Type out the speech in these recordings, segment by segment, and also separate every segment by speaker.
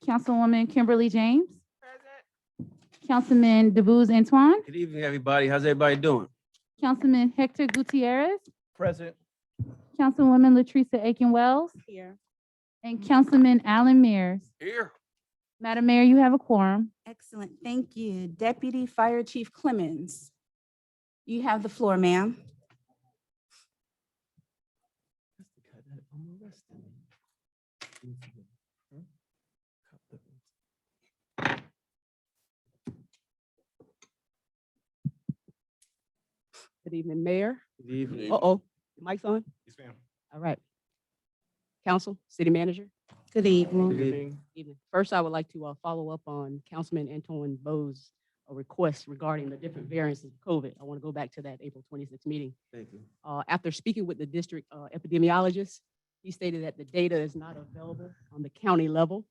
Speaker 1: Councilwoman Kimberly James. Present. Councilman DeBooz Antoine.
Speaker 2: Good evening, everybody. How's everybody doing?
Speaker 1: Councilman Hector Gutierrez.
Speaker 2: Present.
Speaker 1: Councilwoman Latresa Aiken-Wells.
Speaker 3: Here.
Speaker 1: And Councilman Alan Mears.
Speaker 2: Here.
Speaker 1: Madam Mayor, you have a quorum.
Speaker 3: Excellent. Thank you. Deputy Fire Chief Clemens. You have the floor, ma'am.
Speaker 4: Good evening, Mayor.
Speaker 2: Good evening.
Speaker 4: Uh-oh, the mic's on?
Speaker 2: Yes, ma'am.
Speaker 4: All right. Council, City Manager.
Speaker 3: Good evening.
Speaker 2: Good evening.
Speaker 4: Evening. First, I would like to follow up on Councilman Antoine Bowe's request regarding the different variances of COVID. I want to go back to that April 26th meeting.
Speaker 2: Thank you.
Speaker 4: After speaking with the district epidemiologist, he stated that the data is not available on the county level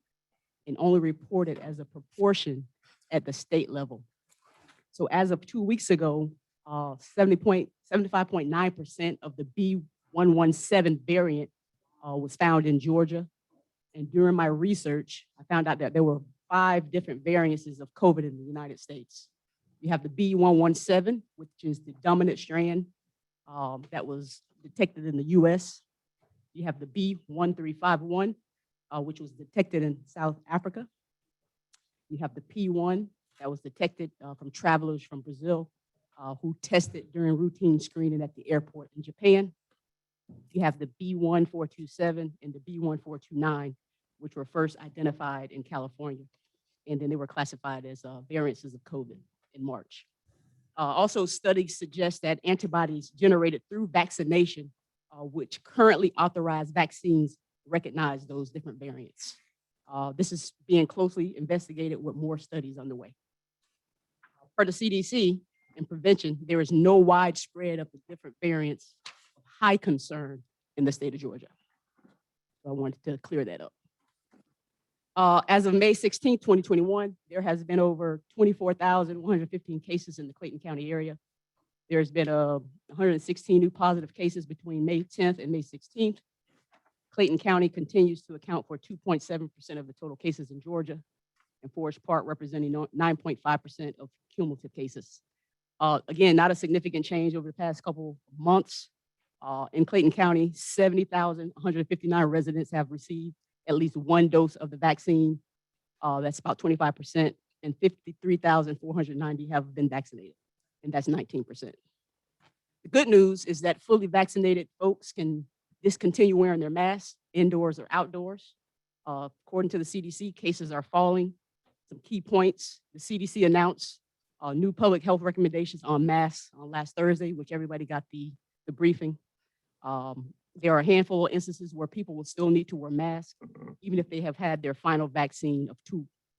Speaker 4: and only reported as a proportion at the state level. So as of 2 weeks ago, 75.9% of the B117 variant was found in Georgia. And during my research, I found out that there were 5 different variances of COVID in the United States. You have the B117, which is the dominant strand that was detected in the US. You have the B1351, which was detected in South Africa. You have the P1 that was detected from travelers from Brazil who tested during routine screening at the airport in Japan. You have the B1427 and the B1429, which were first identified in California. And then they were classified as variances of COVID in March. Also, studies suggest that antibodies generated through vaccination, which currently authorized vaccines, recognize those different variants. This is being closely investigated with more studies underway. Per the CDC and prevention, there is no widespread of the different variants of high concern in the state of Georgia. So I wanted to clear that up. As of May 16, 2021, there has been over 24,115 cases in the Clayton County area. There's been 116 new positive cases between May 10th and May 16th. Clayton County continues to account for 2.7% of the total cases in Georgia, and Forest Park representing 9.5% of cumulative cases. Again, not a significant change over the past couple of months. In Clayton County, 70,159 residents have received at least one dose of the vaccine. That's about 25%, and 53,490 have been vaccinated, and that's 19%. The good news is that fully vaccinated folks can discontinue wearing their masks indoors or outdoors. According to the CDC, cases are falling. Some key points: the CDC announced new public health recommendations on masks on last Thursday, which everybody got the briefing. There are a handful of instances where people will still need to wear masks, even if they have had their final vaccine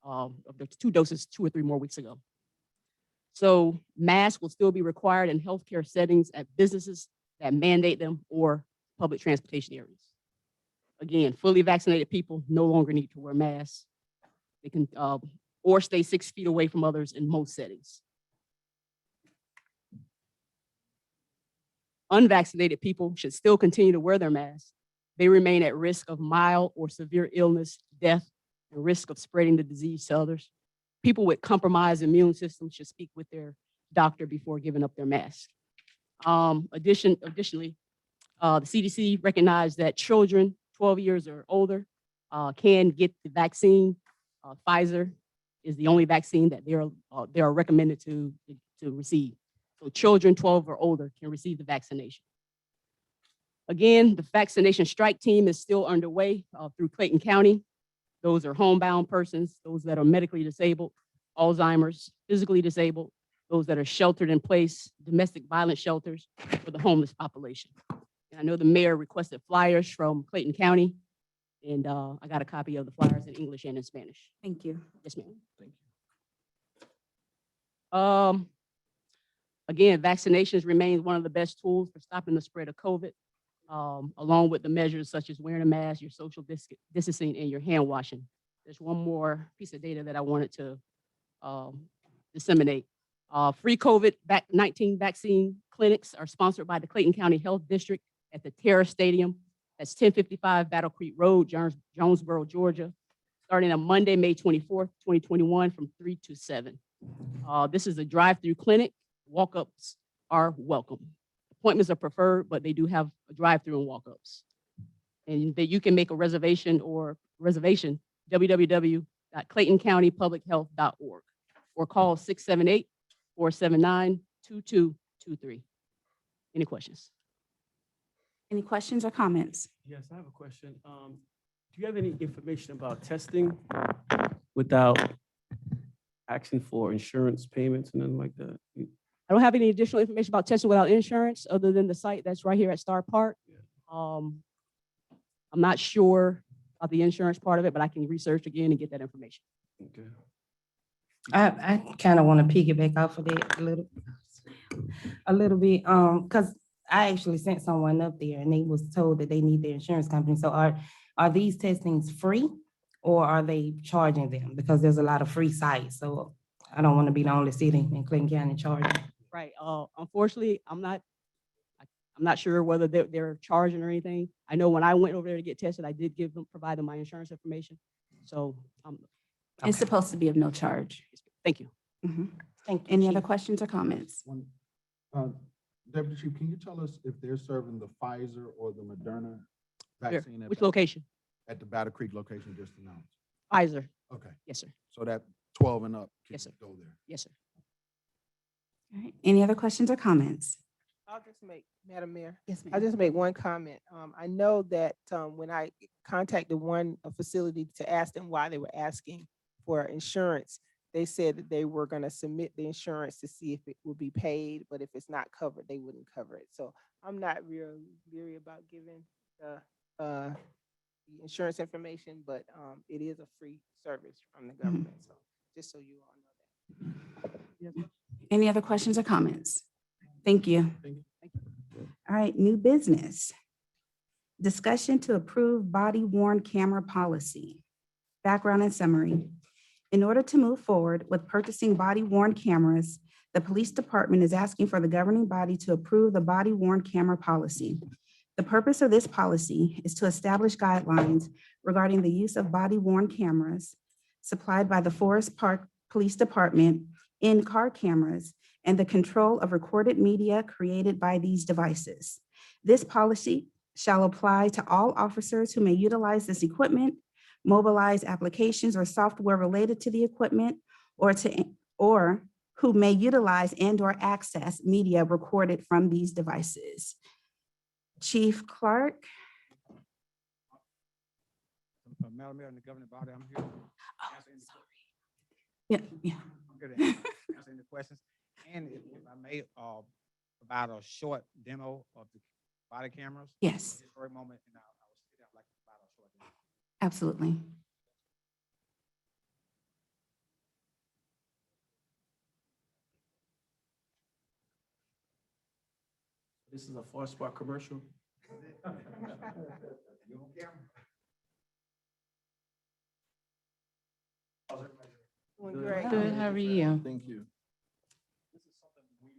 Speaker 4: of their 2 doses 2 or 3 more weeks ago. So masks will still be required in healthcare settings at businesses that mandate them or public transportation areas. Again, fully vaccinated people no longer need to wear masks. They can or stay 6 feet away from others in most settings. Unvaccinated people should still continue to wear their masks. They remain at risk of mild or severe illness, death, and risk of spreading the disease to others. People with compromised immune systems should speak with their doctor before giving up their mask. Additionally, the CDC recognized that children 12 years or older can get the vaccine. Pfizer is the only vaccine that they are recommended to receive. So children 12 or older can receive the vaccination. Again, the vaccination strike team is still underway through Clayton County. Those are homebound persons, those that are medically disabled, Alzheimer's, physically disabled, those that are sheltered in place, domestic violence shelters for the homeless population. And I know the mayor requested flyers from Clayton County, and I got a copy of the flyers in English and in Spanish.
Speaker 3: Thank you.
Speaker 4: Yes, ma'am. Thank you. Again, vaccinations remain one of the best tools for stopping the spread of COVID, along with the measures such as wearing a mask, your social distancing, and your hand washing. There's one more piece of data that I wanted to disseminate. Free COVID-19 vaccine clinics are sponsored by the Clayton County Health District at the Terrace Stadium. That's 1055 Battle Creek Road, Jonesboro, Georgia, starting on Monday, May 24th, 2021 from 3 to 7. This is a drive-through clinic. Walk-ups are welcome. Appointments are preferred, but they do have a drive-through and walk-ups. And that you can make a reservation www.claytoncountypublichealth.org or call 678-479-2223. Any questions?
Speaker 3: Any questions or comments?
Speaker 2: Yes, I have a question. Do you have any information about testing without asking for insurance payments and nothing like that?
Speaker 4: I don't have any additional information about testing without insurance other than the site that's right here at Star Park. I'm not sure about the insurance part of it, but I can research again and get that information.
Speaker 2: Okay.
Speaker 5: I kind of want to piggyback off of that a little bit, because I actually sent someone up there and they was told that they need their insurance company. So are these testings free or are they charging them? Because there's a lot of free sites. So I don't want to be the only city in Clayton County charging.
Speaker 4: Right. Unfortunately, I'm not sure whether they're charging or anything. I know when I went over there to get tested, I did provide them my insurance information. So
Speaker 3: It's supposed to be of no charge.
Speaker 4: thank you.
Speaker 3: Mhm.
Speaker 5: Thank you.
Speaker 3: Any
Speaker 5: Chief.
Speaker 3: other questions or comments?
Speaker 6: Deputy Chief, can you tell us if they're serving the Pfizer or the Moderna
Speaker 4: Where?
Speaker 6: vaccine
Speaker 4: Which location?
Speaker 6: at the Battle Creek location just announced?
Speaker 4: Pfizer.
Speaker 6: Okay,
Speaker 4: Yes, sir.
Speaker 6: so that 12 and up can
Speaker 4: Yes, sir.
Speaker 6: go there.
Speaker 4: Yes, sir.
Speaker 3: All right. Any other questions or comments?
Speaker 7: I'll just make, Madam Mayor,
Speaker 3: Yes,
Speaker 7: I'll just make one comment. I know that when I contacted a facility to ask them why they were asking for insurance, they said that they were going to submit the insurance to see if it would be paid, but if it's not covered, they wouldn't cover it. So I'm not real leery about giving the insurance information, but it is a free service from the government. So just so you all know that.
Speaker 3: Any other questions or comments? Thank you.
Speaker 6: Thank you.
Speaker 3: All right, new business. Discussion to approve body worn camera policy. Background and summary. In order to move forward with purchasing body worn cameras, the the police department is asking for the governing body to approve the body worn camera policy. The purpose of this policy is to establish guidelines regarding the use of body worn cameras supplied by the Forest Park Police Department, in-car cameras, and the control of recorded media created by these devices. This policy shall apply to all officers who may utilize this equipment, mobilize applications or software related to the equipment, or who may utilize and/or access media recorded from these devices. Chief Clark.
Speaker 8: Madam Mayor and the governing body, I'm here. Answer any
Speaker 3: Yeah, yeah.
Speaker 8: I'm here to answer any questions. And if I may, provide a short demo of the body cameras.
Speaker 3: Yes,
Speaker 8: For a moment, and I was I'd like to provide a short demo.
Speaker 3: absolutely.
Speaker 2: This is a Forest Park commercial.
Speaker 8: You on camera?
Speaker 7: Doing
Speaker 2: Good.
Speaker 7: great.
Speaker 5: Good, how are you?
Speaker 6: Thank you.
Speaker 2: This is something we've,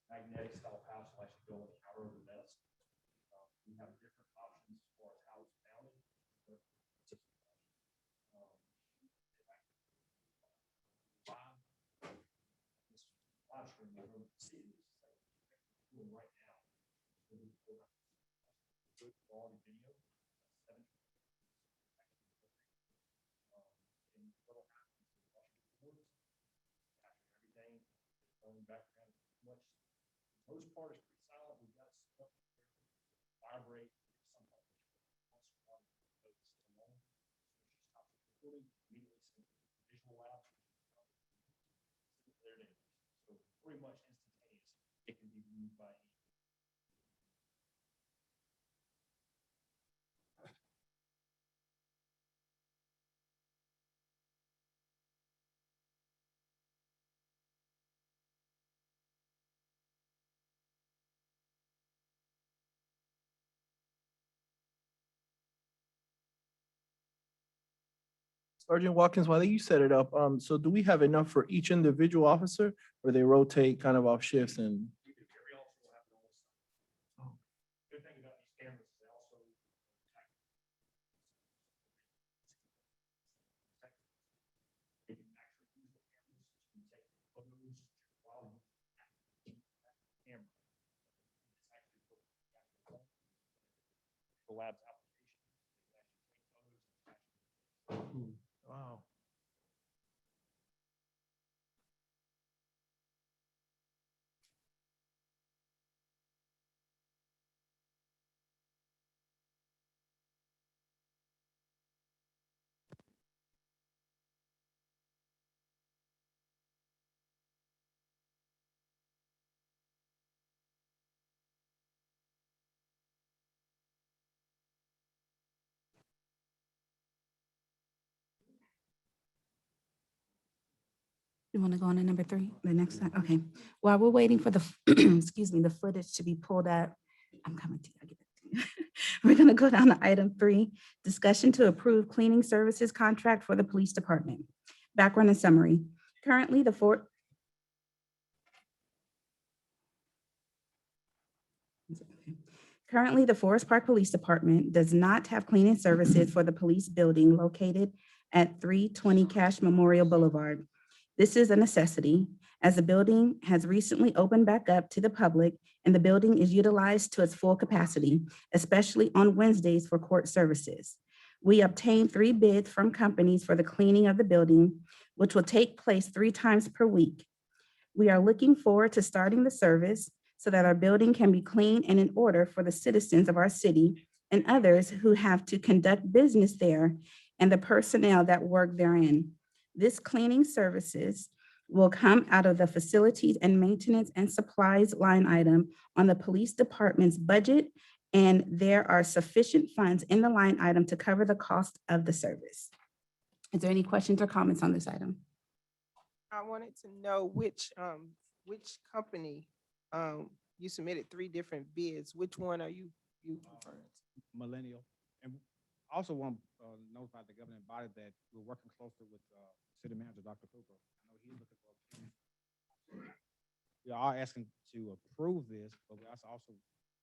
Speaker 2: magnetic style pouch will actually go in the outer of the vest. We have different options as far as how it's mounted. Live stream, we're going to see this doing right now. Good quality video. And what'll happen is we'll watch the records, capture everything, going background much. Most part is pretty silent. We've got stuff vibrate sometimes. Immediately send visual out. So pretty much instantaneous. It can be viewed by any.
Speaker 9: Sergeant Watkins, while you set it up, so do we have enough for each individual officer, or they rotate kind of off shifts and?
Speaker 2: Every officer will have their own stuff. Good thing about these cameras is they also they can actually use the cameras to take photos while you camera. It's actually the lab's application. They can actually take photos and attach.
Speaker 9: Wow.
Speaker 3: You want to go on to number 3, the next slide? Okay. While we're waiting for the, excuse me, the footage to be pulled up, I'm coming to you. I'll get it to you. We're going to go down to item 3, discussion to approve cleaning services contract for the police department. Background and summary. Currently, the Forest Park Police Department does not have cleaning services for the police building located at 320 Cash Memorial Boulevard. This is a necessity as the building has recently opened back up to the public and the building is utilized to its full capacity, especially on Wednesdays for court services. We obtained 3 bids from companies for the cleaning of the building, which will take place 3 times per week. We are looking forward to starting the service so that our building can be clean and in order for the citizens of our city and others who have to conduct business there and the personnel that work therein. This cleaning services will come out of the facilities and maintenance and supplies line item on the police department's budget, and there are sufficient funds in the line item to cover the cost of the service. Is there any questions or comments on this item?
Speaker 7: I wanted to know which company, you submitted 3 different bids. Which one are you referring to?
Speaker 8: Millennial. And I also want to notify the governing body that we're working closely with City Manager Dr. Cooper. I know he's looking for. We are asking to approve this, but we're also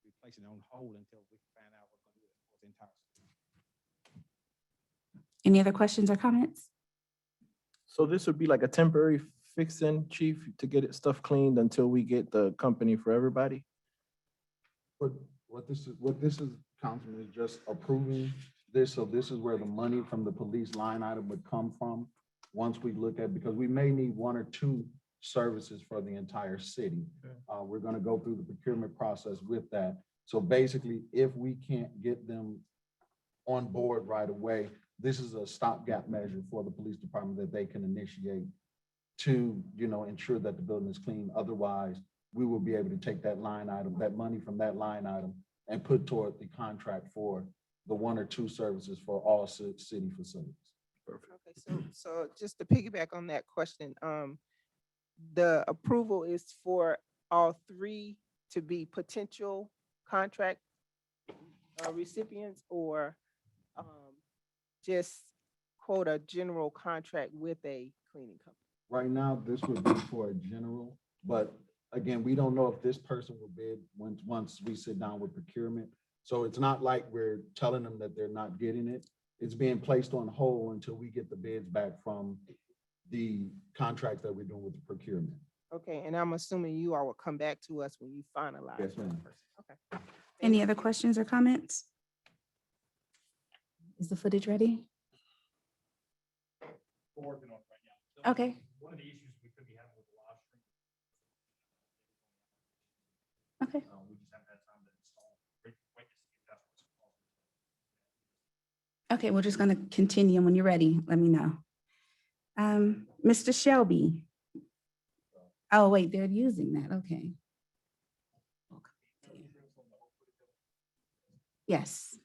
Speaker 8: be placing it on hold until we can find out what's going to do for the entire city.
Speaker 3: Any other questions or comments?
Speaker 9: So this would be like a temporary fix-in, chief, to get it stuff cleaned until we get the company for everybody?
Speaker 6: But what this is, Councilman, is just approving this, so this is where the money from the police line item would come from. Once we look at, because we may need 1 or 2 services for the entire city. We're gonna go through the procurement process with that. So basically, if we can't get them on board right away, this is a stopgap measure for the police department that they can initiate to, ensure that the building is clean. Otherwise, we will be able to take that line item, that money from that line item, and put toward the contract for the 1 or 2 services for all city facilities.
Speaker 7: Okay, so just to piggyback on that question, the approval is for all 3 to be potential contract recipients, or just quote a general contract with a cleaning company?
Speaker 6: Right now, this would be for a general, but again, we don't know if this person will bid once we sit down with procurement. So it's not like we're telling them that they're not getting it. It's being placed on hold until we get the bids back from the contracts that we're doing with the procurement.
Speaker 7: Okay, and I'm assuming you all will come back to us when you finalize.
Speaker 6: Yes, ma'am.
Speaker 7: Okay.
Speaker 3: Any other questions or comments? Is the footage ready?
Speaker 2: We're working on it right now. So
Speaker 3: Okay.
Speaker 2: One of the issues we could be having with the live stream.
Speaker 3: Okay.
Speaker 2: We just haven't had time to install. Wait to see if that's what's causing it.
Speaker 3: Okay, we're just gonna continue. When you're ready, let me know. Mr. Shelby. Oh, wait, they're using that, okay. Yes.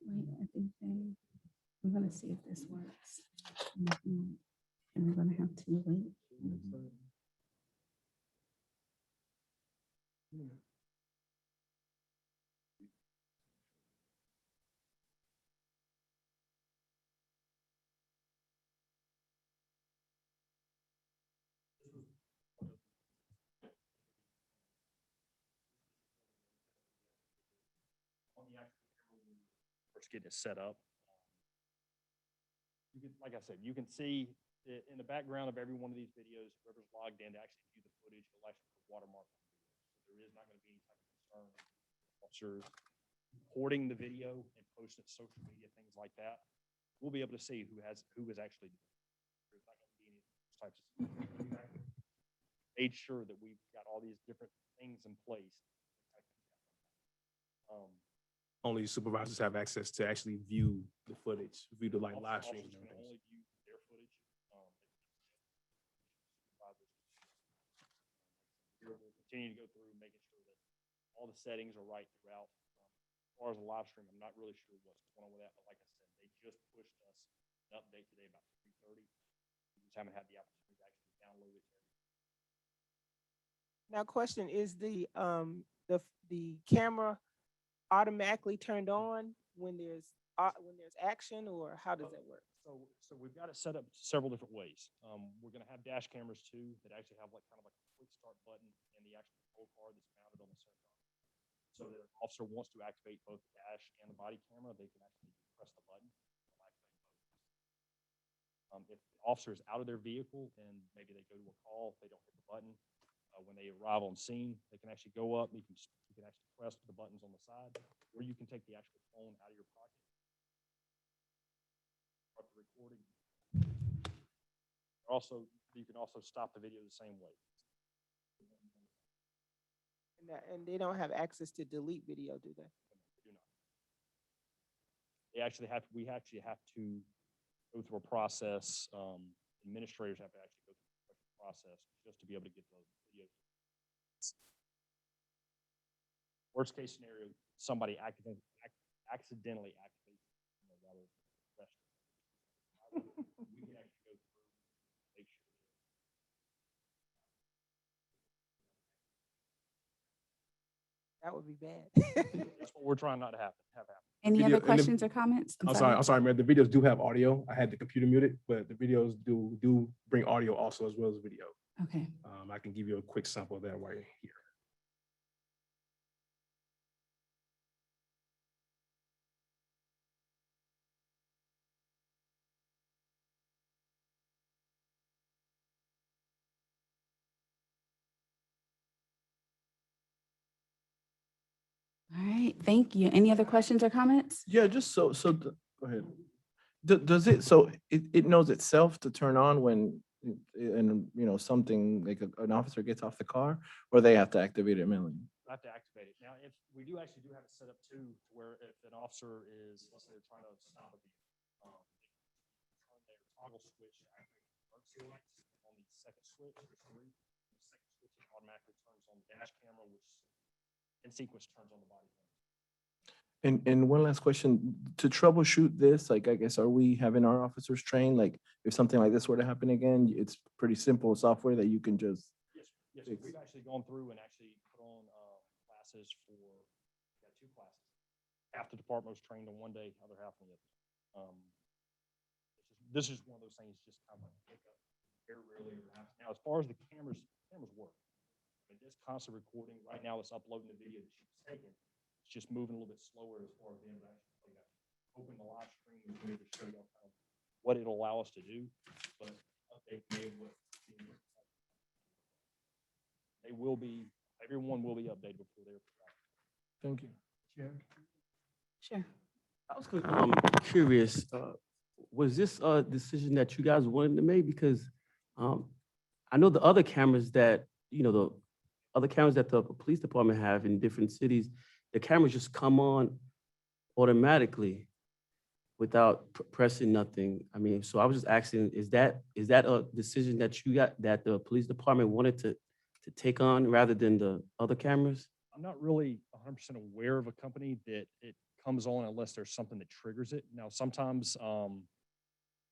Speaker 3: Wait, I think I'm gonna see if this works. And we're gonna have to wait.
Speaker 2: On the actual camera, when we first getting it set up. You can, like I said, you can see in the background of every one of these videos, whoever's logged in to actually view the footage, will actually put watermark on the video. So there is not going to be any type of concern. Officers recording the video and posting it to social media, things like that. We'll be able to see who is actually doing it. There's not going to be any of those types of. Made sure that we've got all these different things in place.
Speaker 9: Only supervisors have access to actually view the footage, view the live streams and
Speaker 2: Officers can
Speaker 9: everything.
Speaker 2: only view their footage. We'll continue to go through making sure that all the settings are right throughout. As far as the live stream, I'm not really sure what's going on with that, but like I said, they just pushed us an update today about 3:30. We just haven't had the opportunity to actually download it.
Speaker 7: Now, question, is the camera automatically turned on when there's action, or how does that work?
Speaker 2: So we've got it set up several different ways. We're gonna have dash cameras too, that actually have like kind of like a quick start button and the actual control card that's mounted on the center. So that if an officer wants to activate both the dash and the body camera, they can actually press the button. If the officer is out of their vehicle and maybe they go to a call, they don't hit the button. When they arrive on scene, they can actually go up, you can actually press the buttons on the side, or you can take the actual phone out of your pocket. Start the recording. Also, you can also stop the video the same way.
Speaker 7: And they don't have access to delete video, do they?
Speaker 2: Do not. We actually have to go through a process. Administrators have to actually go through a process just to be able to get those videos. Worst case scenario, somebody accidentally activates, rather we can actually go through, make sure.
Speaker 7: That would be bad.
Speaker 2: That's what we're trying not to have happen.
Speaker 3: Any
Speaker 9: Video-
Speaker 3: other
Speaker 9: and the-
Speaker 3: questions or comments?
Speaker 9: I'm sorry, man. The videos do have audio. I had the computer muted, but the videos do bring audio also as well as video.
Speaker 3: Okay.
Speaker 9: I can give you a quick sample of that while you're here.
Speaker 3: All right, thank you. Any other questions or comments?
Speaker 9: Yeah, just go ahead. Does it, so it knows itself to turn on when, and, something like an officer gets off the car, or they have to activate it manually?
Speaker 2: I have to activate it. Now, if we do actually have it set up too, to where if an officer is, let's say they're trying to stop a vehicle, turn their toggle switch to activate emergency lights on the second switch, there's three. The second switch it automatically turns on the dash camera, which in sequence turns on the body camera.
Speaker 9: And one last question, to troubleshoot this, like, I guess, are we having our officers trained? Like, if something like this were to happen again, it's pretty simple software that you can just.
Speaker 2: Yes, we've actually gone through and actually put on classes for, we got 2 classes. Half the department was trained on one day, other half on the other. This is one of those things, just kind of pick up very rarely. Now, as far as the cameras work, I mean, this constant recording, right now it's uploading the video that she was taking. It's just moving a little bit slower as far as the interaction. Open the live stream and to show you kind of what it'll allow us to do, but everyone will be updated before they're.
Speaker 9: Thank you.
Speaker 3: Sure.
Speaker 10: I was curious, was this a decision that you guys wanted to make? Because I know the other cameras that, the other cameras that the police department have in different cities, the cameras just come on automatically without pressing nothing. I mean, so I was just asking, is that a decision that you got, that the police department wanted to take on rather than the other cameras?
Speaker 2: I'm not really 100% aware of a company that it comes on unless there's something that triggers it. Now, sometimes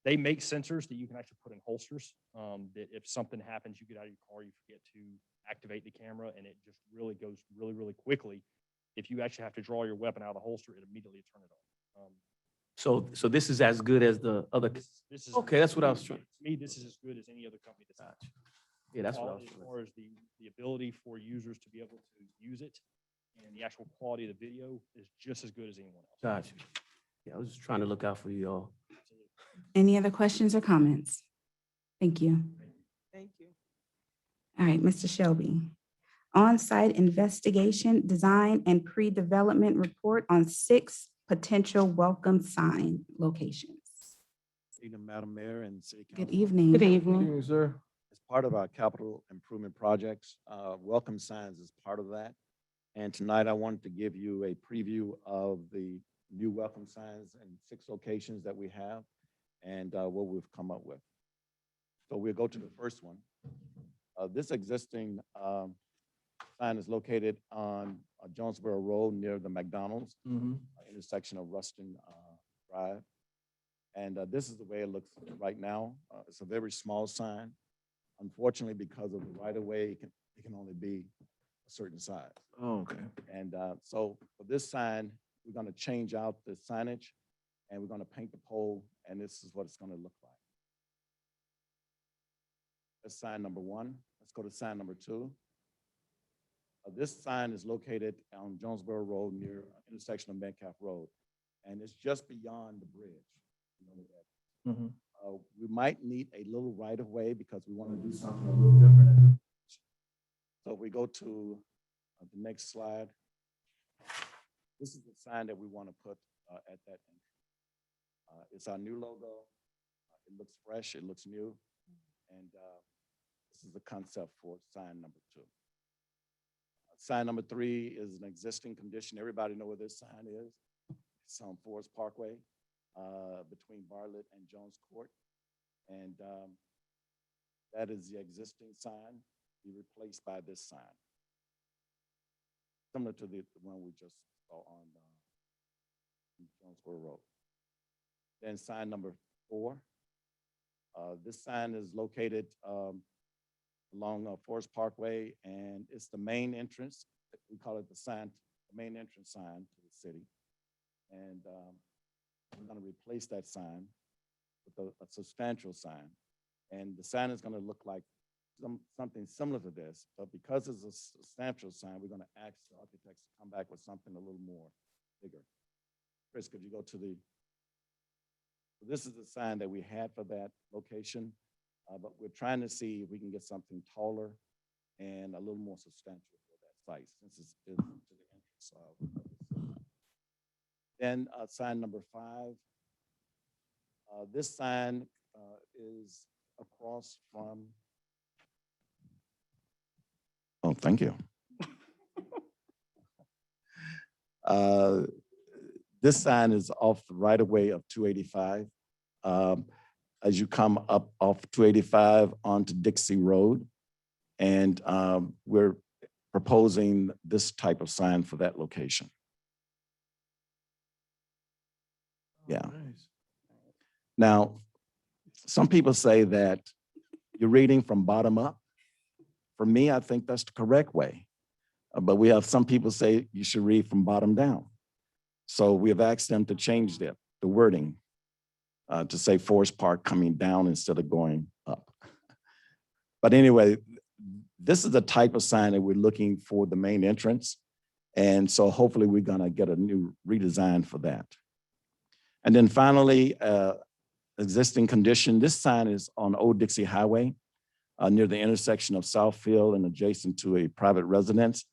Speaker 2: they make sensors that you can actually put in holsters, that if something happens, you get out of your car, you forget to activate the camera, and it just really goes really, really quickly. If you actually have to draw your weapon out of the holster, it immediately turn it on.
Speaker 10: So this is as good as the other.
Speaker 2: This is
Speaker 10: Okay, that's what I was trying.
Speaker 2: To me, this is as good as any other company that's out there.
Speaker 10: Yeah, that's what I was
Speaker 2: Quality,
Speaker 10: trying.
Speaker 2: as far as the ability for users to be able to use it, and the actual quality of the video is just as good as anyone else.
Speaker 10: Gotcha. Yeah, I was just trying to look out for you all.
Speaker 3: Any other questions or comments? Thank you.
Speaker 7: Thank you.
Speaker 3: All right, Mr. Shelby. On-site investigation, design, and pre-development report on 6 potential welcome sign locations.
Speaker 11: Evening, Madam Mayor and City Council.
Speaker 3: Good evening.
Speaker 5: Good evening.
Speaker 9: Evening, sir.
Speaker 11: As part of our capital improvement projects, welcome signs is part of that. And tonight I wanted to give you a preview of the new welcome signs in 6 locations that we have and what we've come up with. So we'll go to the first one. This existing sign is located on Jonesboro Road near the McDonald's intersection of Ruston Drive. And this is the way it looks right now. It's a very small sign. Unfortunately, because of the right-of-way, it can only be a certain size.
Speaker 9: Oh, okay.
Speaker 11: And so for this sign, we're going to change out the signage and we're going to paint the pole, and this is what it's going to look like. That's sign number 1. Let's go to sign number 2. This sign is located on Jonesboro Road near intersection of Metcalf Road, and it's just beyond the bridge. You know, We might need a little right of way because we want to do something a little different. So if we go to the next slide. This is the sign that we want to put at that entrance. It's our new logo. It looks fresh, it looks new. And this is the concept for sign number 2. Sign number 3 is an existing condition. Everybody know where this sign is. It's on Forest Parkway between Bartlett and Jones Court. And that is the existing sign, be replaced by this sign. Similar to the one we just saw on Jonesboro Road. Then sign number 4. This sign is located along Forest Parkway, and it's the main entrance. We call it the main entrance sign to the city. And we're going to replace that sign with a substantial sign. And the sign is going to look like something similar to this, but because it's a substantial sign, we're going to ask the architects to come back with something a little more bigger. Chris, could you go to this is the sign that we had for that location, but we're trying to see if we can get something taller and a little more substantial for that site, since it's to the entrance. Then sign number 5. This sign is across from. Oh, thank you. This sign is off the right of way of 285. As you come up off 285 onto Dixie Road. And we're proposing this type of sign for that location. Yeah.
Speaker 9: Nice.
Speaker 11: Now, some people say that you're reading from bottom up. For me, I think that's the correct way. But we have some people say you should read from bottom down. So we have asked them to change the wording to say Forest Park coming down instead of going up. But anyway, this is the type of sign that we're looking for the main entrance. And so hopefully we're gonna get a new redesign for that. And then finally, existing condition, this sign is on Old Dixie Highway near the intersection of Southfield and adjacent to a private residence.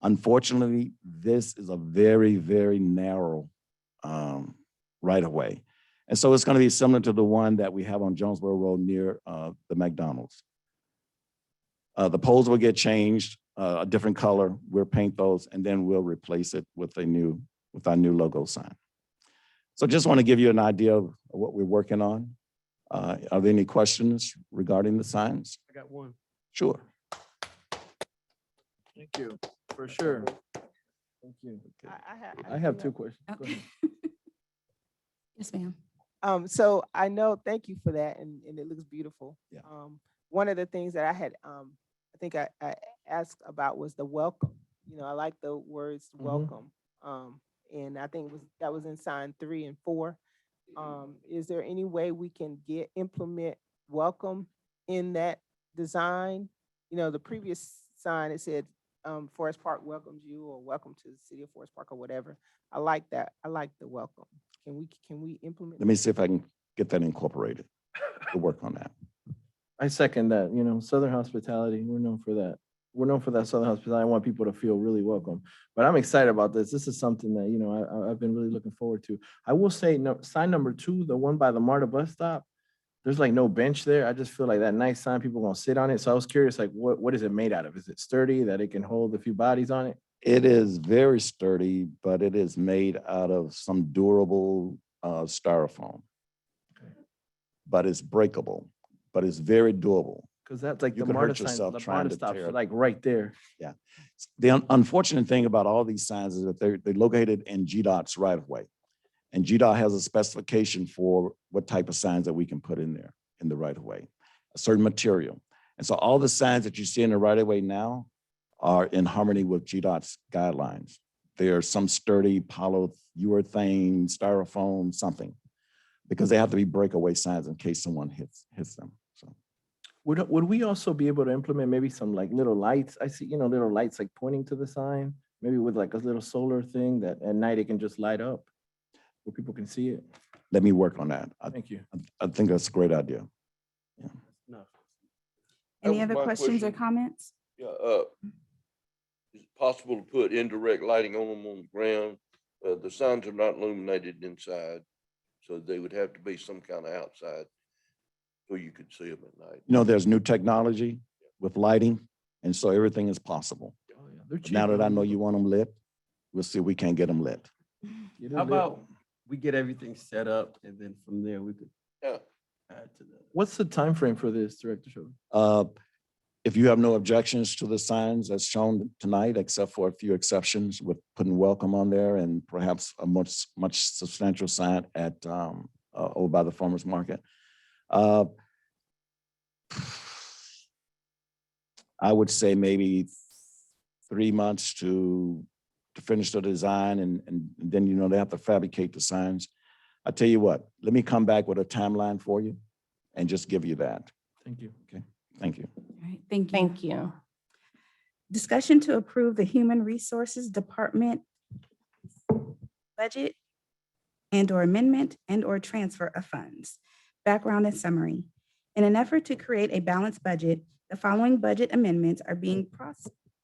Speaker 11: Unfortunately, this is a very, very narrow right of way. And so it's gonna be similar to the one that we have on Jonesboro Road near the McDonald's. The poles will get changed, a different color. We'll paint those and then we'll replace it with our new logo sign. So just want to give you an idea of what we're working on. Are there any questions regarding the signs?
Speaker 10: I got one.
Speaker 11: Sure.
Speaker 9: Thank you, for sure. Thank you.
Speaker 7: I
Speaker 9: I have 2 questions.
Speaker 3: Oh.
Speaker 9: Go ahead.
Speaker 3: Yes, ma'am.
Speaker 7: So I know, thank you for that, and it looks beautiful.
Speaker 11: Yeah.
Speaker 7: One of the things that I had, I think I asked about was the welcome. You know, I like the words welcome. And I think that was in sign 3 and 4. Is there any way we can implement welcome in that design? You know, the previous sign, it said Forest Park welcomes you, or welcome to the city of Forest Park, or whatever. I like that. I like the welcome. Can we implement?
Speaker 11: Let me see if I can get that incorporated. We'll work on that.
Speaker 9: I second that. You know, Southern hospitality, we're known for that. We're known for that Southern hospitality. I want people to feel really welcome. But I'm excited about this. This is something that, you know, I've been really looking forward to. I will say, no, sign number 2, the one by the MARTA bus stop, there's like no bench there. I just feel like that nice sign, people are gonna sit on it. So I was curious, like, what is it made out of? Is it sturdy that it can hold a few bodies on it?
Speaker 11: It is very sturdy, but it is made out of some durable styrofoam.
Speaker 9: Okay.
Speaker 11: But it's breakable, but it's very durable.
Speaker 9: Because that's like
Speaker 11: You
Speaker 9: the
Speaker 11: could
Speaker 9: MARTA
Speaker 11: hurt
Speaker 9: sign,
Speaker 11: yourself
Speaker 9: the
Speaker 11: trying
Speaker 9: MARTA
Speaker 11: to
Speaker 9: stops
Speaker 11: tear
Speaker 9: are
Speaker 11: it.
Speaker 9: like right there.
Speaker 11: The unfortunate thing about all these signs is that they're located in GDOT's right of way. And GDOT has a specification for what type of signs that we can put in there in the right of way, a certain material. And so all the signs that you see in the right of way now are in harmony with GDOT's guidelines. There are some sturdy polyurethane, styrofoam, something, because they have to be breakaway signs in case someone hits them. So.
Speaker 9: Would we also be able to implement maybe some like little lights? I see, you know, little lights like pointing to the sign, maybe with like a little solar thing that at night it can just light up where people can see it.
Speaker 11: let me work on that.
Speaker 9: Thank you.
Speaker 11: I think that's a great idea.
Speaker 10: No.
Speaker 3: Any
Speaker 12: was
Speaker 3: other
Speaker 12: my
Speaker 3: questions or
Speaker 12: question.
Speaker 3: comments?
Speaker 12: Yeah, is it possible to put indirect lighting on them on the ground? The signs are not illuminated inside, so they would have to be some kind of outside so you could see them at night.
Speaker 11: You know, there's new technology with lighting, and so everything is possible.
Speaker 9: Oh, yeah, they're
Speaker 11: But now
Speaker 9: cheaper
Speaker 11: that I
Speaker 9: than
Speaker 11: know
Speaker 9: the-
Speaker 11: you want them lit, we'll see if we can't get them lit.
Speaker 9: Get it
Speaker 10: How
Speaker 9: lit.
Speaker 10: about we get everything set up and then from there we could
Speaker 12: Yeah,
Speaker 10: add to that.
Speaker 9: What's the time frame for this, Director Sherman?
Speaker 11: If you have no objections to the signs as shown tonight, except for a few exceptions with putting welcome on there and perhaps a much substantial sign at, over by the farmer's market. I would say maybe 3 months to finish the design and then, you know, they have to fabricate the signs. I tell you what, let me come back with a timeline for you and just give you that.
Speaker 9: Thank you.
Speaker 11: Thank you.
Speaker 3: All right, thank you.
Speaker 5: Thank you.
Speaker 3: Discussion to approve the Human Resources Department budget and/or amendment and/or transfer of funds. Background and summary. In an effort to create a balanced budget, the following budget amendments are being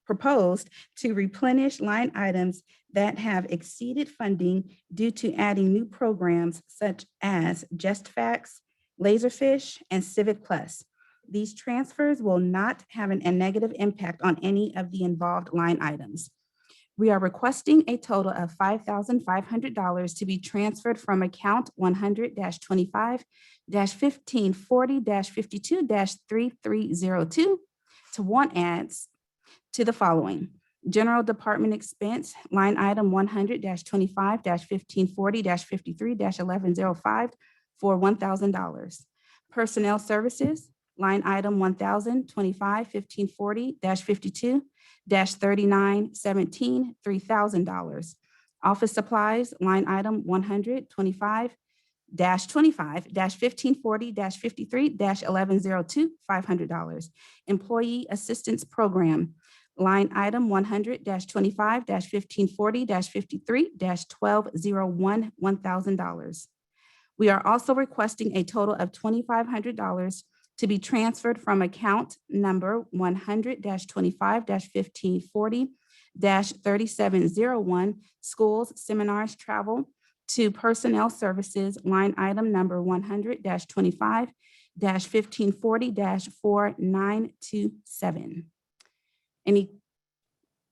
Speaker 3: proposed to replenish line items that have exceeded funding due to adding new programs such as Just Facts, Laserfish, and Civic Plus. These transfers will not have a negative impact on any of the involved line items. We are requesting a total of $5,500 to be transferred from account 100-25-1540-52-3302 to want ads to the following. General Department expense, line item 100-25-1540-53-1105 for $1,000. Personnel services, line item 1,025-1540-52-3917, $3,000. Office supplies, line item 100-25-1540-53-1102, $500. Employee assistance program, line item 100-25-1540-53-1201, $1,000. We are also requesting a total of $2,500 to be transferred from account number 100-25-1540-3701, schools, seminars, travel, to personnel services, line item number 100-25-1540-4927.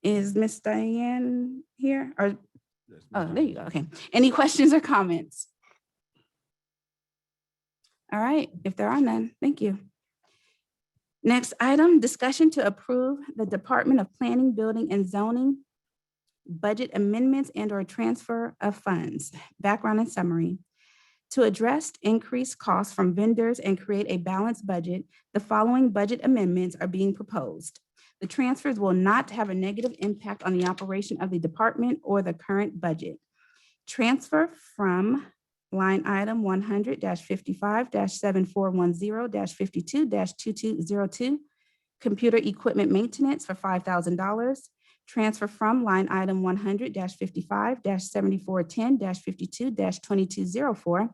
Speaker 3: Is Miss Diane here? Or, oh, there you go. Okay. Any questions or comments? All right, if there are none, thank you. Next item, discussion to approve the Department of Planning, Building, and Zoning budget amendments and/or transfer of funds. Background and summary. To address increased costs from vendors and create a balanced budget, the following budget amendments are being proposed. The transfers will not have a negative impact on the operation of the department or the current budget. Transfer from line item 100-55-7410-52-2202, computer equipment maintenance for $5,000. Transfer from line item 100-55-7410-52-2204,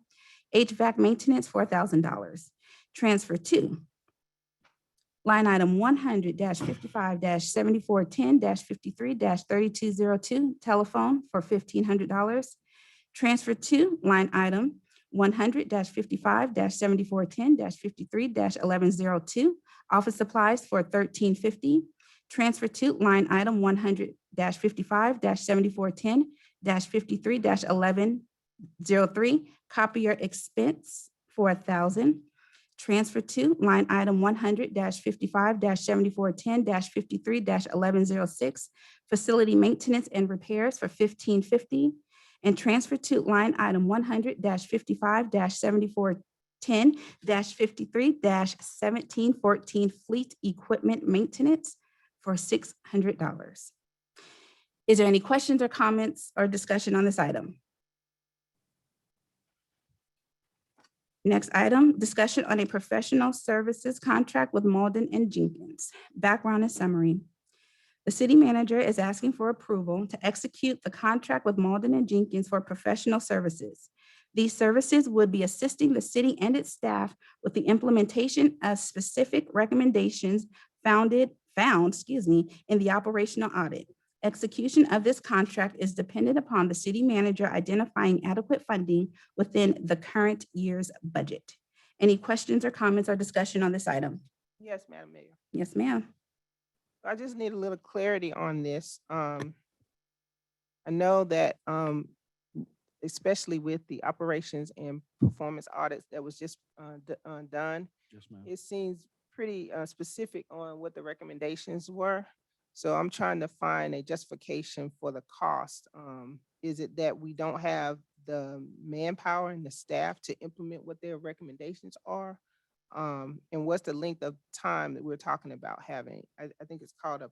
Speaker 3: HVAC maintenance, $4,000. Transfer to line item 100-55-7410-53-3202, telephone for $1,500. Transfer to line item 100-55-7410-53-1102, office supplies for $1,350. Transfer to line item 100-55-7410-53-1103, copier expense for $1,000. Transfer to line item 100-55-7410-53-1106, facility maintenance and repairs for $1,550. And transfer to line item 100-55-7410-53-1714, fleet equipment maintenance for $600. Is there any questions or comments or discussion on this item? Next item, discussion on a professional services contract with Malden and Jenkins. Background and summary. The city manager is asking for approval to execute the contract with Malden and Jenkins for professional services. These services would be assisting the city and its staff with the implementation of specific recommendations found, in the operational audit. Execution of this contract is dependent upon the city manager identifying adequate funding within the current year's budget. Any questions or comments or discussion on this item?
Speaker 7: Yes, Madam Mayor.
Speaker 3: Yes, ma'am.
Speaker 7: I just need a little clarity on this. I know that, especially with the operations and performance audits that was just done,
Speaker 6: Yes, ma'am.
Speaker 7: it seems pretty specific on what the recommendations were. So I'm trying to find a justification for the cost. Is it that we don't have the manpower and the staff to implement what their recommendations are? And what's the length of time that we're talking about having? I think it's called a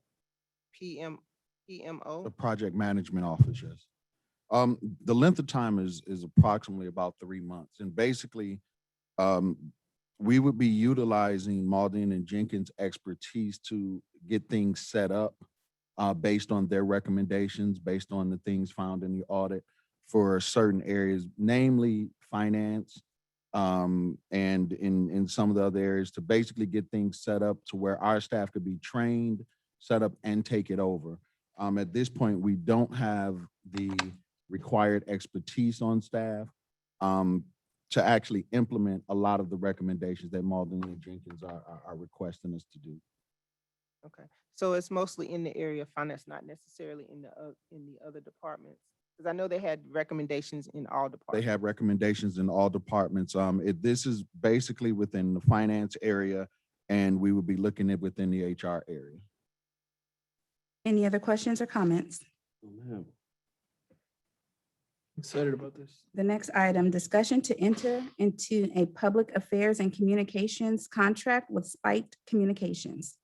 Speaker 7: PMO.
Speaker 6: The project management office, yes. The length of time is approximately about 3 months. And basically, we would be utilizing Mauldin and Jenkins' expertise to get things set up based on their recommendations, based on the things found in the audit for certain areas, namely finance, and in some of the other areas, to basically get things set up to where our staff could be trained, set up, and take it over. At this point, we don't have the required expertise on staff to actually implement a lot of the recommendations that Malden and Jenkins are requesting us to do.
Speaker 7: Okay, so it's mostly in the area of finance, not necessarily in the other departments? Because I know they had recommendations in all
Speaker 6: They
Speaker 7: departments.
Speaker 6: have recommendations in all departments. This is basically within the finance area, and we would be looking at within the HR area.
Speaker 3: Any other questions or comments?
Speaker 9: Oh, man. Excited about this.
Speaker 3: The next item, discussion to enter into a public affairs and communications contract with Spiked Communications.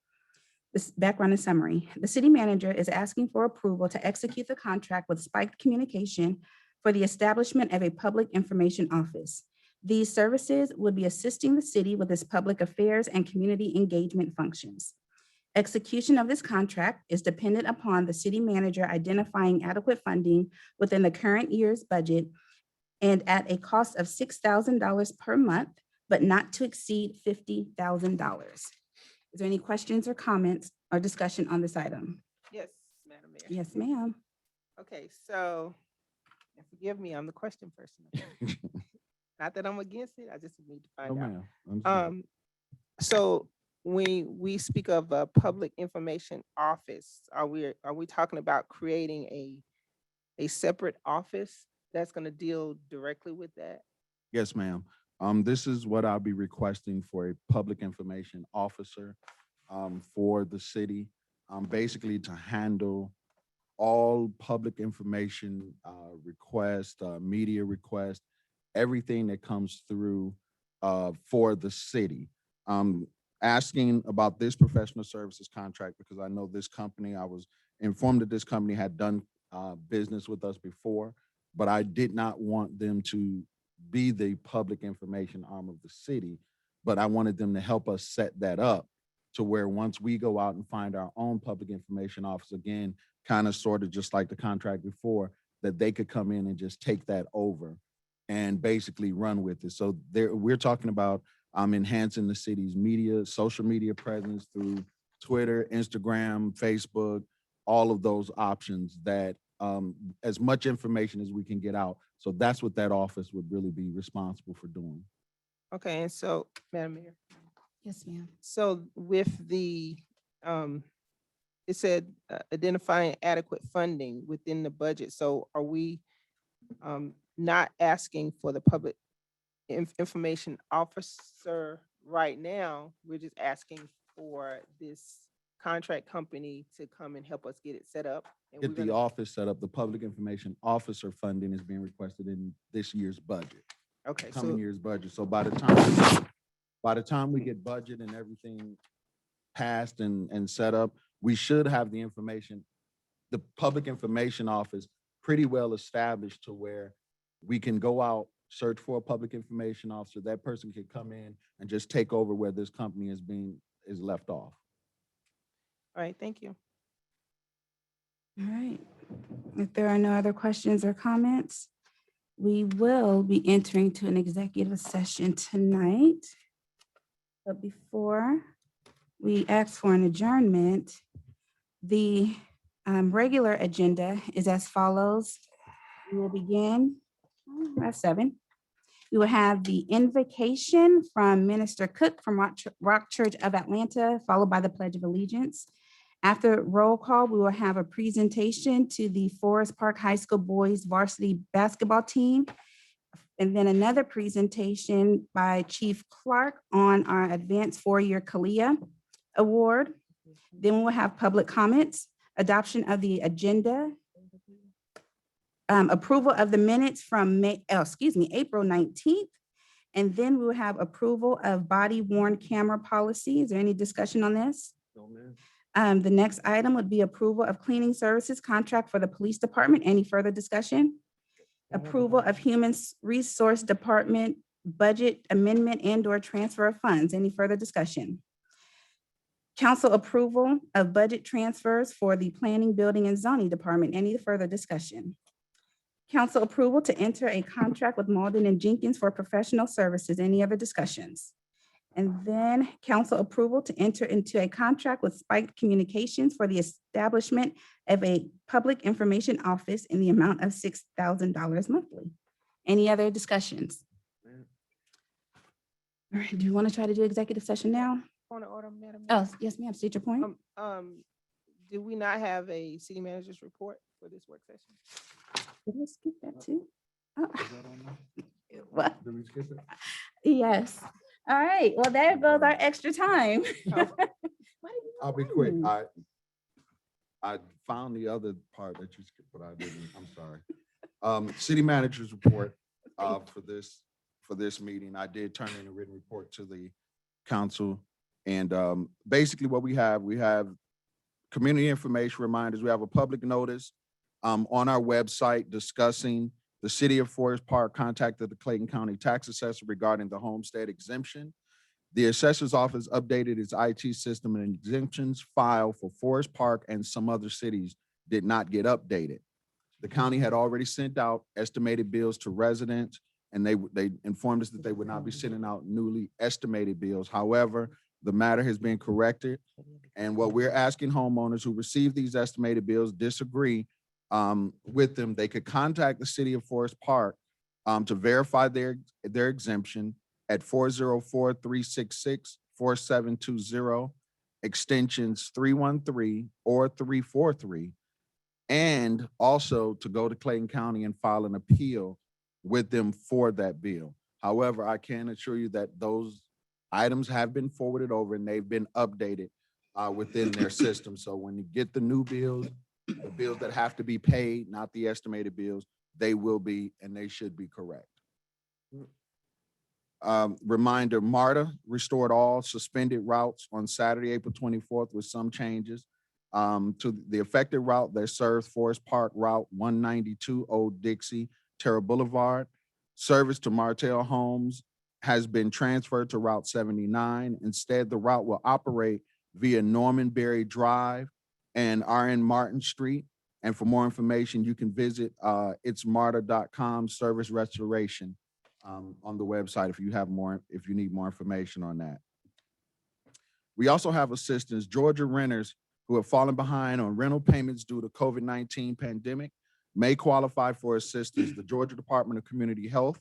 Speaker 3: This background and summary. The city manager is asking for approval to execute the contract with Spiked Communication for the establishment of a public information office. These services would be assisting the city with its public affairs and community engagement functions. Execution of this contract is dependent upon the city manager identifying adequate funding within the current year's budget and at a cost of $6,000 per month, but not to exceed $50,000. Is there any questions or comments or discussion on this item?
Speaker 7: Yes, Madam Mayor.
Speaker 3: Yes, ma'am.
Speaker 7: Okay, so, and forgive me, I'm the question person. Not that I'm against it, I just need to
Speaker 6: Oh,
Speaker 7: find out.
Speaker 6: ma'am.
Speaker 7: So when we speak of a public information office, are we talking about creating a separate office that's gonna deal directly with that?
Speaker 6: Yes, ma'am. This is what I'll be requesting for a public information officer for the city, basically to handle all public information requests, media requests, everything that comes through for the city. Asking about this professional services contract because I know this company, I was informed that this company had done business with us before, but I did not want them to be the public information arm of the city, but I wanted them to help us set that up to where once we go out and find our own public information office, again, kind of sort of just like the contract before, that they could come in and just take that over and basically run with it. So there, we're talking about enhancing the city's media, social media presence through Twitter, Instagram, Facebook, all of those options that as much information as we can get out. So that's what that office would really be responsible for doing.
Speaker 7: Okay, and so, Madam Mayor,
Speaker 3: Yes, ma'am.
Speaker 7: so with the, it said identifying adequate funding within the budget. So are we not asking for the public information officer right now? We're just asking for this contract company to come and help us get it set up. And
Speaker 6: Get
Speaker 7: we're
Speaker 6: the
Speaker 7: gonna-
Speaker 6: office set up. The public information officer funding is being requested in this year's budget,
Speaker 7: Okay,
Speaker 6: coming
Speaker 7: so,
Speaker 6: year's budget. So by the time we get budget and everything passed and set up, we should have the information, the public information office pretty well established to where we can go out, search for a public information officer. That person can come in and just take over where this company is left off.
Speaker 7: all right, thank you.
Speaker 3: All right. If there are no other questions or comments, We will be entering to an executive session tonight. But before we ask for an adjournment, the regular agenda is as follows. We will begin at 7. We will have the invocation from Minister Cook from Rock Church of Atlanta, followed by the Pledge of Allegiance. After roll call, we will have a presentation to the Forest Park High School boys varsity basketball team. And then another presentation by Chief Clark on our Advanced 4-Year CALIA Award. Then we'll have public comments, adoption of the agenda, approval of the minutes from April 19th. And then we will have approval of body worn camera policy. Is there any discussion on this? The next item would be approval of cleaning services contract for the police department. Any further discussion? Approval of human resource department budget amendment and/or transfer of funds. Any further discussion? Council approval of budget transfers for the planning, building, and zoning department. Any further discussion? Council approval to enter a contract with Malden and Jenkins for professional services. Any other discussions? And then council approval to enter into a contract with Spike Communications for the establishment of a public information office in the amount of $6,000 monthly. Any other discussions? All right, do you want to try to do executive session now?
Speaker 7: Point of order, Madam Mayor.
Speaker 3: Oh, yes, ma'am, state your point.
Speaker 7: Do we not have a city manager's report for this work session?
Speaker 3: Did I skip that too? Oh.
Speaker 6: Is that on there?
Speaker 3: What?
Speaker 6: Did we skip it?
Speaker 3: Yes. All right, well, there goes our extra time.
Speaker 6: I'll be quick. I found the other part that you skipped, but I didn't. I'm sorry. City manager's report for this meeting. I did turn in a written report to the council. And basically what we have community information reminders. We have a public notice on our website discussing the city of Forest Park contacted the Clayton County tax assessor regarding the homestead exemption. The assessor's office updated its IT system and exemptions file for Forest Park and some other cities did not get updated. The county had already sent out estimated bills to residents and they informed us that they would not be sending out newly estimated bills. However, the matter has been corrected. And what we're asking homeowners who receive these estimated bills disagree with them, they could contact the city of Forest Park to verify their exemption at 404-366-4720, extensions 313 or 343, and also to go to Clayton County and file an appeal with them for that bill. However, I can assure you that those items have been forwarded over and they've been updated within their system. So when you get the new bills, the bills that have to be paid, not the estimated bills, they will be and they should be correct. Reminder, MARTA restored all suspended routes on Saturday, April 24th with some changes. To the affected route that serves Forest Park Route 192, Old Dixie, Terra Boulevard. Service to Martell Homes has been transferred to Route 79. Instead, the route will operate via Norman Berry Drive and RN Martin Street. And for more information, you can visit itsmarta.com service restoration on the website if you need more information on that. We also have assistance. Georgia renters who have fallen behind on rental payments due to COVID-19 pandemic may qualify for assistance. The Georgia Department of Community Health.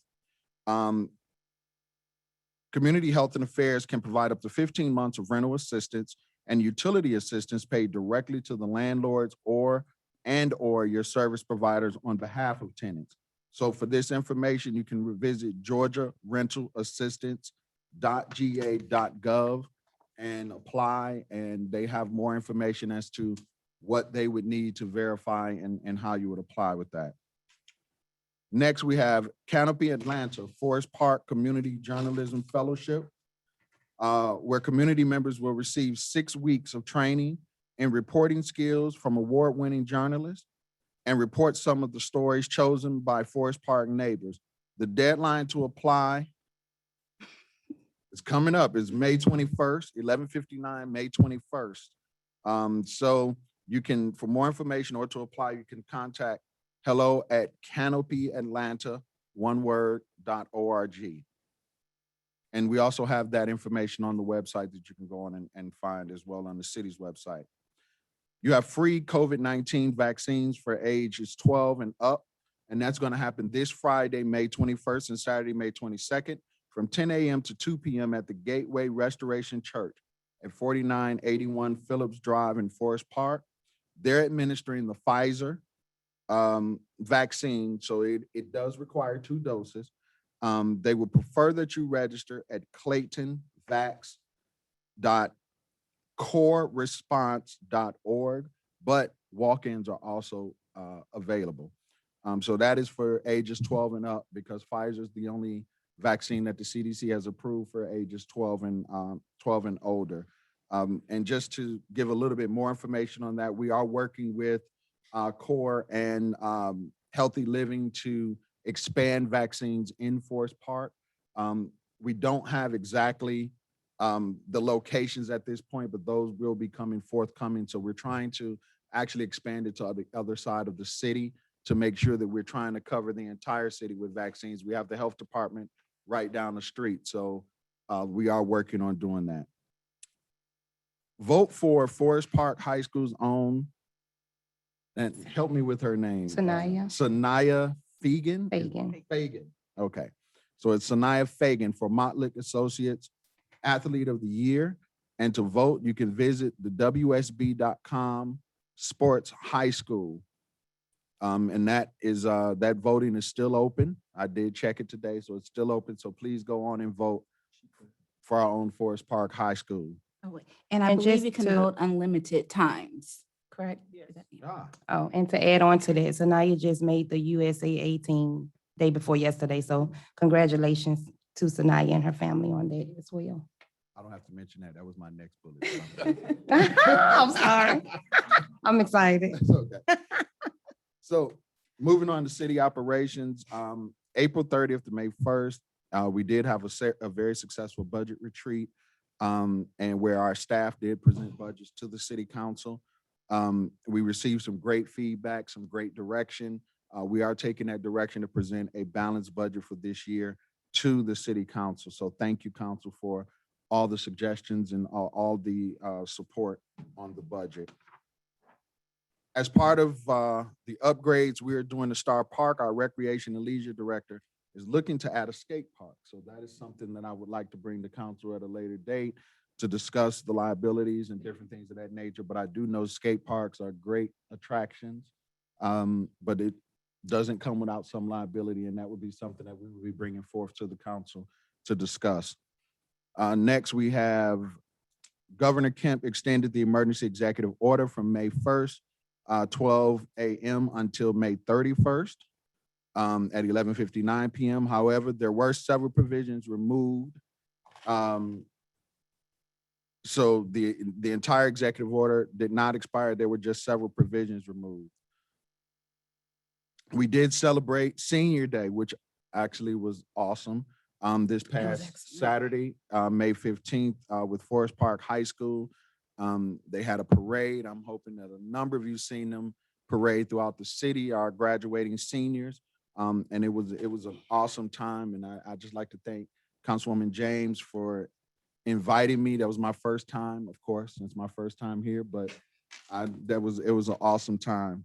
Speaker 6: Community Health and Affairs can provide up to 15 months of rental assistance and utility assistance paid directly to the landlords or your service providers on behalf of tenants. So for this information, you can visit georgiarentalassistance.ga.gov and apply, and they have more information as to what they would need to verify and how you would apply with that. Next, we have Canopy Atlanta Forest Park Community Journalism Fellowship, where community members will receive 6 weeks of training in reporting skills from award-winning journalists and report some of the stories chosen by Forest Park neighbors. The deadline to apply is coming up. It's May 21st, 11:59, May 21st. So you can, for more information or to apply, you can contact hello@canopyatlanta oneword.org. And we also have that information on the website that you can go on and find as well on the city's website. You have free COVID-19 vaccines for ages 12 and up, and that's going to happen this Friday, May 21st and Saturday, May 22nd from 10 a.m. to 2 p.m. at the Gateway Restoration Church at 4981 Phillips Drive in Forest Park. They're administering the Pfizer vaccine, so it does require 2 doses. They would prefer that you register at claytonvax.coreresponse.org, but walk-ins are also available. So that is for ages 12 and up because Pfizer is the only vaccine that the CDC has approved for ages 12 and older. And just to give a little bit more information on that, we are working with CORE and Healthy Living to expand vaccines in Forest Park. We don't have exactly the locations at this point, but those will be coming forthcoming. So we're trying to actually expand it to the other side of the city to make sure that we're trying to cover the entire city with vaccines. We have the health department right down the street. So we are working on doing that. Vote for Forest Park High School's own, and help me with her name. Sanaya Fagan? Fagan. Okay. So it's Sanaya Fagan for Motley Associates Athlete of the Year. And to vote, you can visit the WSB.com Sports High School. And that is that voting is still open. I did check it today, so it's still open. So please go on and vote for our own Forest Park High School.
Speaker 3: Oh, wait. And I
Speaker 5: And
Speaker 3: believe
Speaker 5: just
Speaker 3: you can
Speaker 5: to-
Speaker 3: vote unlimited times, correct?
Speaker 7: Yes.
Speaker 5: Oh, and to add on to that, Sanaya just made the USA 18 day before yesterday. So congratulations to Sanaya and her family on that as well.
Speaker 6: I don't have to mention that. That was my next bullet.
Speaker 5: I'm sorry. I'm excited.
Speaker 6: It's okay. So moving on to city operations, April 30th to May 1st, we did have a very successful budget retreat and where our staff did present budgets to the city council. We received some great feedback, some great direction. We are taking that direction to present a balanced budget for this year to the city council. So thank you, council, for all the suggestions and all the support on the budget. As part of the upgrades we are doing to Star Park, our recreation and leisure director is looking to add a skate park. So that is something that I would like to bring to council at a later date to discuss the liabilities and different things of that nature. But I do know skate parks are great attractions, but it doesn't come without some liability, and that would be something that we will be bringing forth to the council to discuss. Next, we have Governor Kemp extended the emergency executive order from May 1st, 12 a.m. until May 31st at 11:59 p.m. However, there were several provisions removed. So the entire executive order did not expire. There were just several provisions removed. We did celebrate Senior Day, which actually was awesome. This past Saturday, May 15th, with Forest Park High School. They had a parade. I'm hoping that a number of you seen them parade throughout the city, our graduating seniors. And it was an awesome time. And I just like to thank Councilwoman James for inviting me. That was my first time, of course, it's my first time here, but it was an awesome time.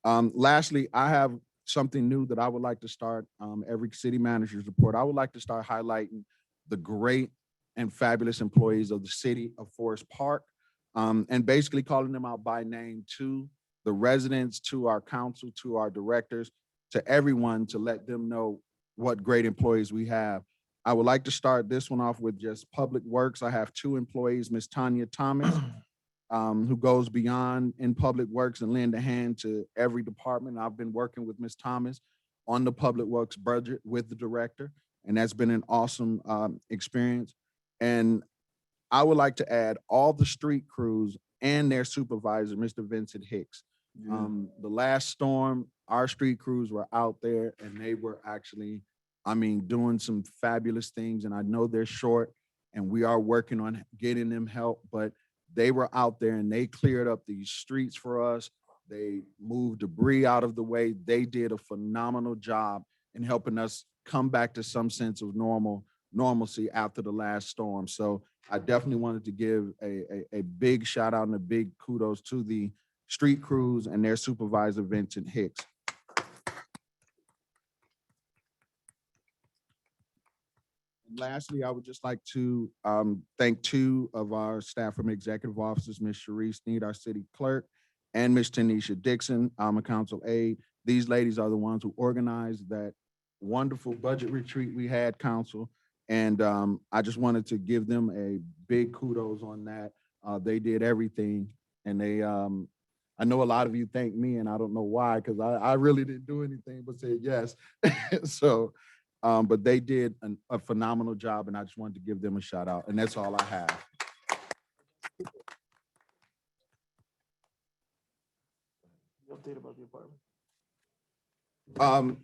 Speaker 6: Lastly, I have something new that I would like to start every city manager's report. I would like to start highlighting the great and fabulous employees of the city of Forest Park and basically calling them out by name to the residents, to our council, to our directors, to everyone to let them know what great employees we have. I would like to start this one off with just Public Works. I have 2 employees, Ms. Tanya Thomas, who goes beyond in Public Works and lend a hand to every department. I've been working with Ms. Thomas on the Public Works budget with the director, and that's been an awesome experience. And I would like to add all the street crews and their supervisor, Mr. Vincent Hicks. The last storm, our street crews were out there and they were actually, doing some fabulous things. And I know they're short and we are working on getting them help, but they were out there and they cleared up these streets for us. They moved debris out of the way. They did a phenomenal job in helping us come back to some sense of normalcy after the last storm. So I definitely wanted to give a big shout out and a big kudos to the street crews and their supervisor, Vincent Hicks. And lastly, I would just like to thank two of our staff from executive offices, Ms. Sharice Sneed, our city clerk, and Ms. Tanisha Dixon, a council aide. These ladies are the ones who organized that wonderful budget retreat we had, council. And I just wanted to give them a big kudos on that. They did everything, and they, I know a lot of you thank me, and I don't know why, because I really didn't do anything but say yes. So, but they did a phenomenal job, and I just wanted to give them a shout out, and that's all I have.
Speaker 10: Update about the apartment.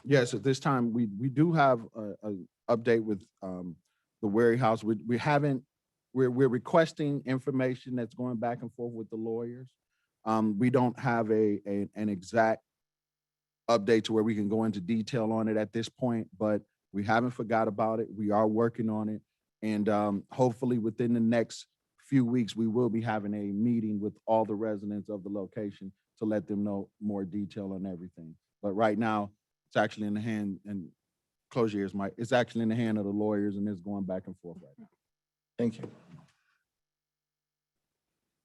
Speaker 6: Yes, at this time, we do have a update with the Wary House. We haven't, we're requesting information that's going back and forth with the lawyers. We don't have an exact update to where we can go into detail on it at this point, but we haven't forgot about it. We are working on it. And hopefully within the next few weeks, we will be having a meeting with all the residents of the location to let them know more detail on everything. But right now, it's actually in the hand, and close your ears, Mike, it's actually in the hand of the lawyers, and it's going back and forth right now.
Speaker 9: Thank you.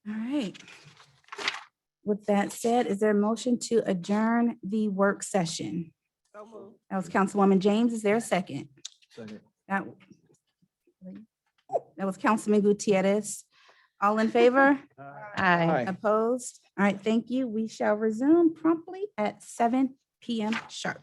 Speaker 3: All right. With that said, is there a motion to adjourn the work session?
Speaker 7: So moved.
Speaker 3: That was Councilwoman James. Is there a second?
Speaker 9: Second.
Speaker 3: That that was Councilman Gutierrez. All in favor?
Speaker 9: Aye.
Speaker 3: Opposed? All right, thank you. We shall resume promptly at 7 p.m. sharp.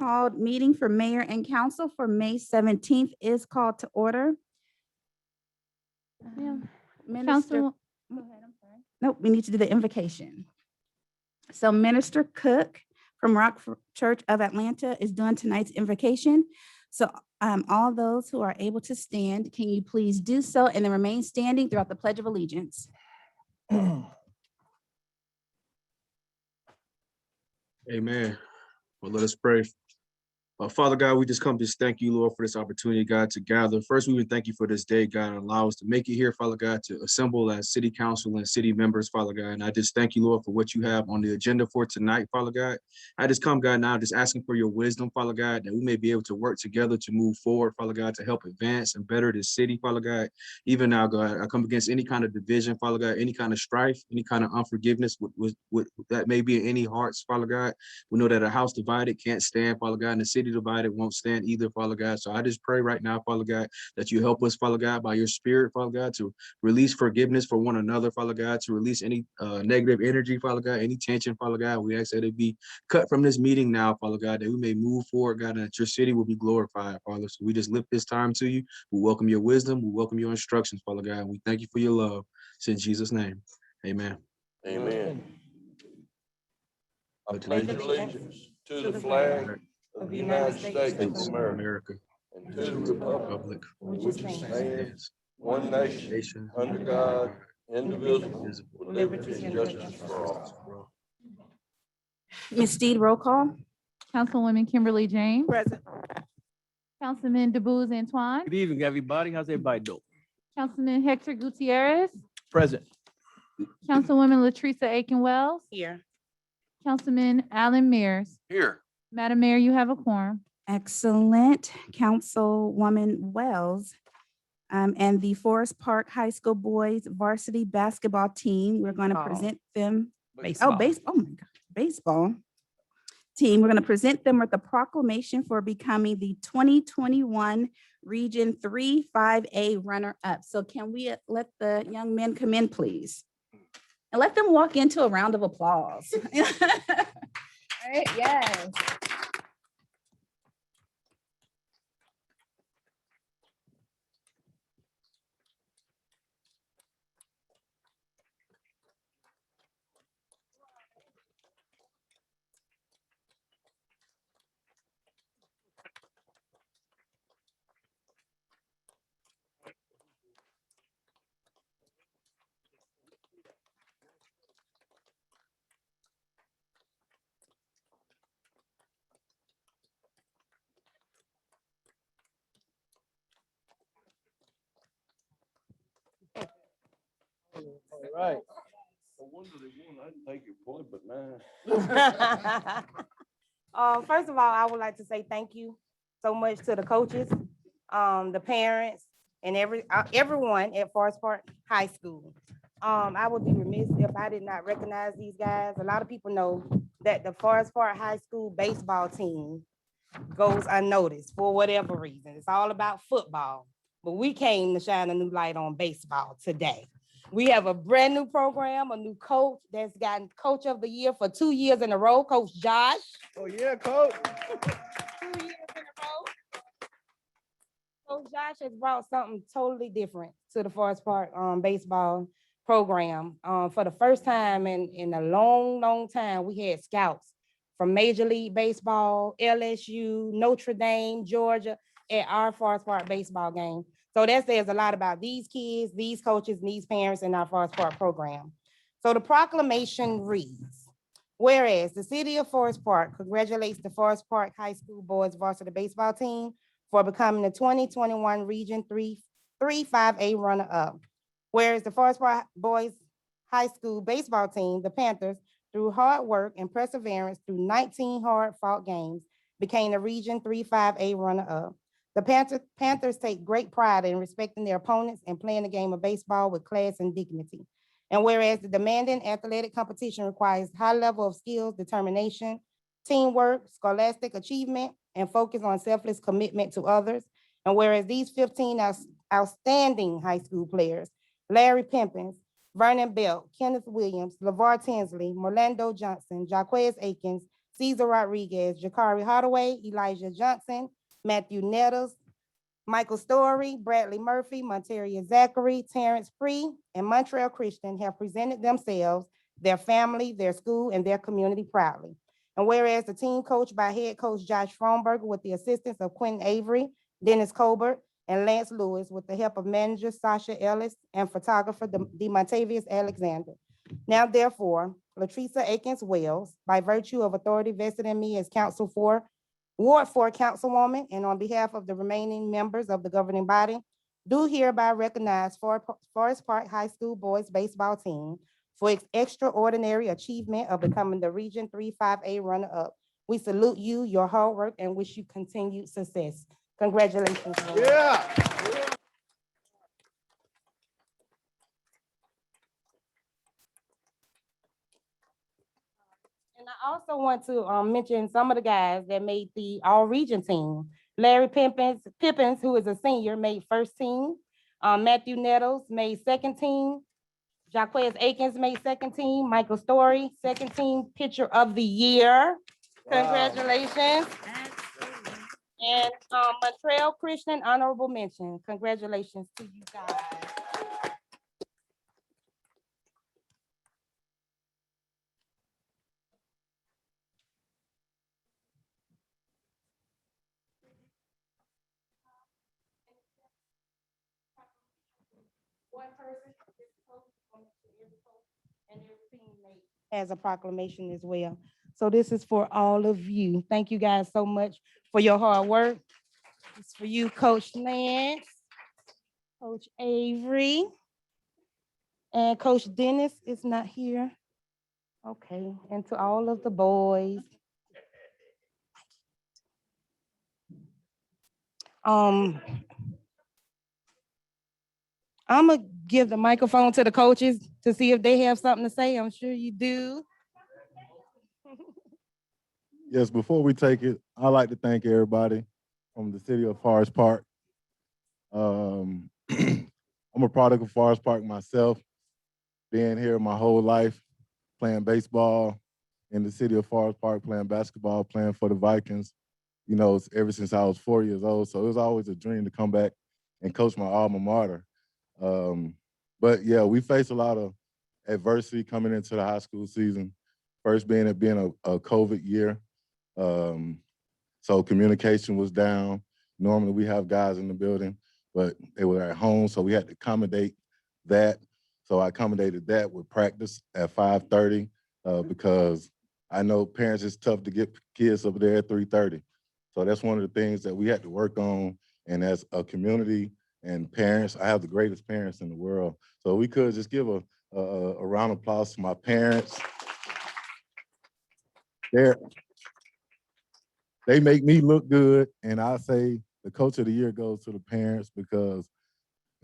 Speaker 3: called meeting for mayor and council for May 17th is called to order. Minister,
Speaker 1: Council, go ahead, I'm sorry.
Speaker 3: nope, we need to do the invocation. So Minister Cook from Rock Church of Atlanta is doing tonight's invocation. So all those who are able to stand, can you please do so and then remain standing throughout the Pledge of Allegiance?
Speaker 8: Amen. Well, let us pray. Father God, we just come to thank you, Lord, for this opportunity, God, to gather. First, we would thank you for this day, God, and allow us to make it here, Father God, to assemble as city council and city members, Father God. And I just thank you, Lord, for what you have on the agenda for tonight, Father God. I just come, God, now just asking for your wisdom, Father God, that we may be able to work together to move forward, Father God, to help advance and better this city, Father God. Even now, God, I come against any kind of division, Father God, any kind of strife, any kind of unforgiveness with that may be in any hearts, Father God. We know that a house divided can't stand, Father God, and a city divided won't stand either, Father God. So I just pray right now, Father God, that you help us, Father God, by your spirit, Father God, to release forgiveness for one another, Father God, to release any negative energy, Father God, any tension, Father God. We ask that it be cut from this meeting now, Father God, that we may move forward, God, and that your city will be glorified, Father. So we just lift this time to you. We welcome your wisdom. We welcome your instructions, Father God. And we thank you for your love. It's in Jesus' name. Amen.
Speaker 12: Amen. I pledge allegiance to the flag of the United States of America and to the republic which stands one nation under God, indivisible, with liberty and justice for all.
Speaker 3: Ms. Steed, roll call.
Speaker 1: Councilwoman Kimberly James,
Speaker 7: Present.
Speaker 1: Councilman DeBose Antoine,
Speaker 10: Good evening, everybody. How's everybody doing?
Speaker 1: Councilman Hector Gutierrez,
Speaker 9: Present.
Speaker 1: Councilwoman Latrice Aiken Wells,
Speaker 3: Here.
Speaker 1: Councilman Alan Mears.
Speaker 12: Here.
Speaker 1: Madam Mayor, you have a quorum.
Speaker 3: Excellent. Councilwoman Wells and the Forest Park High School boys varsity basketball team, we're going to present them. Oh, oh my God, baseball team. We're going to present them with a proclamation for becoming the 2021 Region 3 5A runner-up. So can we let the young men come in, please? And let them walk into a round of applause. All right, yes.
Speaker 12: All right. I wonder again, I didn't take your point, but man.
Speaker 5: First of all, I would like to say thank you so much to the coaches, the parents, and everyone at Forest Park High School. I would be remiss if I did not recognize these guys. A lot of people know that the Forest Park High School baseball team goes unnoticed for whatever reason. It's all about football, but we came to shine a new light on baseball today. We have a brand new program, a new coach that's gotten Coach of the Year for 2 years in a row, Coach Josh.
Speaker 8: Oh, yeah, coach.
Speaker 5: 2 years in a row. Coach Josh has brought something totally different to the Forest Park baseball program. For the first time in a long, long time, we had scouts from Major League Baseball, LSU, Notre Dame, Georgia, at our Forest Park baseball game. So that says a lot about these kids, these coaches, and these parents in our Forest Park program. So the proclamation reads, whereas the city of Forest Park congratulates the Forest Park High School boys varsity baseball team for becoming the 2021 Region 3 5A runner-up. Whereas the Forest Park Boys High School baseball team, the Panthers, through hard work and perseverance through 19 hard-fought games, became the Region 3 5A runner-up. The Panthers take great pride in respecting their opponents and playing the game of baseball with class and dignity. And whereas the demanding athletic competition requires high level of skills, determination, teamwork, scholastic achievement, and focus on selfless commitment to others. And whereas these 15 outstanding high school players, Larry Pimpins, Vernon Belt, Kenneth Williams, LeVar Tinsley, Morlando Johnson, Jaquez Akins, Cesar Rodriguez, Jakari Hardaway, Elijah Johnson, Matthew Nettles, Michael Story, Bradley Murphy, Monteria Zachary, Terrence Free, and Montreal Christian have presented themselves, their family, their school, and their community proudly. And whereas the team coached by head coach Josh Fromberger with the assistance of Quentin Avery, Dennis Colbert, and Lance Lewis with the help of manager Sasha Ellis and photographer DeMontavious Alexander. Now therefore, Latricia Akins Wells, by virtue of authority vested in me as Ward 4 Councilwoman, and on behalf of the remaining members of the governing body, do hereby recognize Forest Park High School boys baseball team for its extraordinary achievement of becoming the Region 3 5A runner-up. We salute you, your hard work, and wish you continued success. Congratulations. Lord.
Speaker 6: Yeah.
Speaker 5: And I also want to mention some of the guys that made the all-region team. Larry Pippins, who is a senior, made first team. Matthew Nettles made second team. Jaquez Akins made second team. Michael Story, second team pitcher of the year. Congratulations. And Montreal Christian, honorable mention. Congratulations to you guys. One person and every teammate has a proclamation as well. So this is for all of you. Thank you guys so much for your hard work. It's for you, Coach Lance, Coach Avery, and Coach Dennis is not here. Okay, and to all of the boys. I'm gonna give the microphone to the coaches to see if they have something to say. I'm sure you do.
Speaker 13: Yes, before we take it, I'd like to thank everybody from the city of Forest Park. I'm a product of Forest Park myself, being here my whole life, playing baseball in the city of Forest Park, playing basketball, playing for the Vikings, you know, ever since I was 4 years old. So it was always a dream to come back and coach my alma mater. But yeah, we faced a lot of adversity coming into the high school season. First being a COVID year. So communication was down. Normally we have guys in the building, but they were at home, so we had to accommodate that. So I accommodated that with practice at 5:30 because I know parents, it's tough to get kids up there at 3:30. So that's one of the things that we had to work on. And as a community and parents, I have the greatest parents in the world. So we could just give a round of applause to my parents. They make me look good, and I say the coach of the year goes to the parents because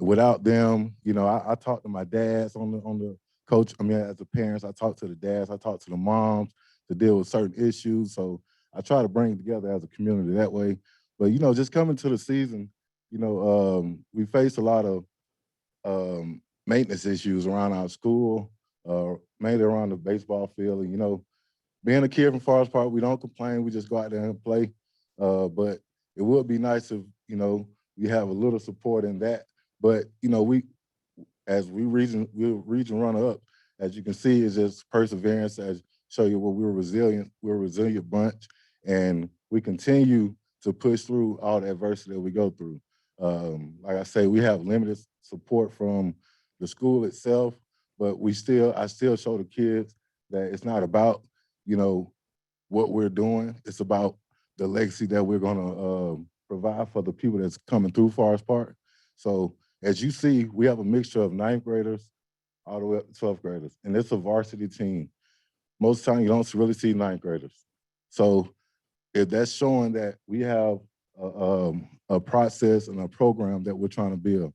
Speaker 13: without them, you know, I talk to my dads on the coach. I mean, as the parents, I talk to the dads, I talk to the moms to deal with certain issues. So I try to bring it together as a community that way. But you know, just coming to the season, you know, we faced a lot of maintenance issues around our school, mainly around the baseball field, and you know. Being a kid from Forest Park, we don't complain. We just go out there and play. But it would be nice if, you know, we have a little support in that. But, you know, we're region runner-up, as you can see, is just perseverance, as show you where we're resilient. We're a resilient bunch, and we continue to push through all the adversity that we go through. Like I say, we have limited support from the school itself, but I still show the kids that it's not about, you know, what we're doing. It's about the legacy that we're gonna provide for the people that's coming through Forest Park. So as you see, we have a mixture of 9th graders all the way up to 12th graders, and it's a varsity team. Most of the time you don't really see 9th graders. So if that's showing that we have a process and a program that we're trying to build,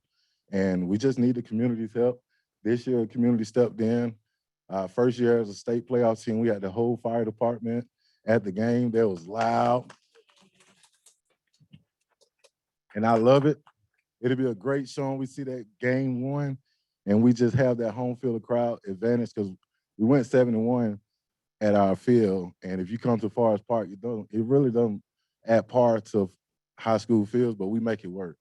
Speaker 13: and we just need the community's help. This year, the community stepped in. First year as a state playoff team, we had the whole fire department at the game. That was loud. And I love it. It'll be a great showing. We see that game 1, and we just have that home field crowd advantage because we went 7-1, at our field. And if you come to Forest Park, it really doesn't add par to high school fields, but we make it work.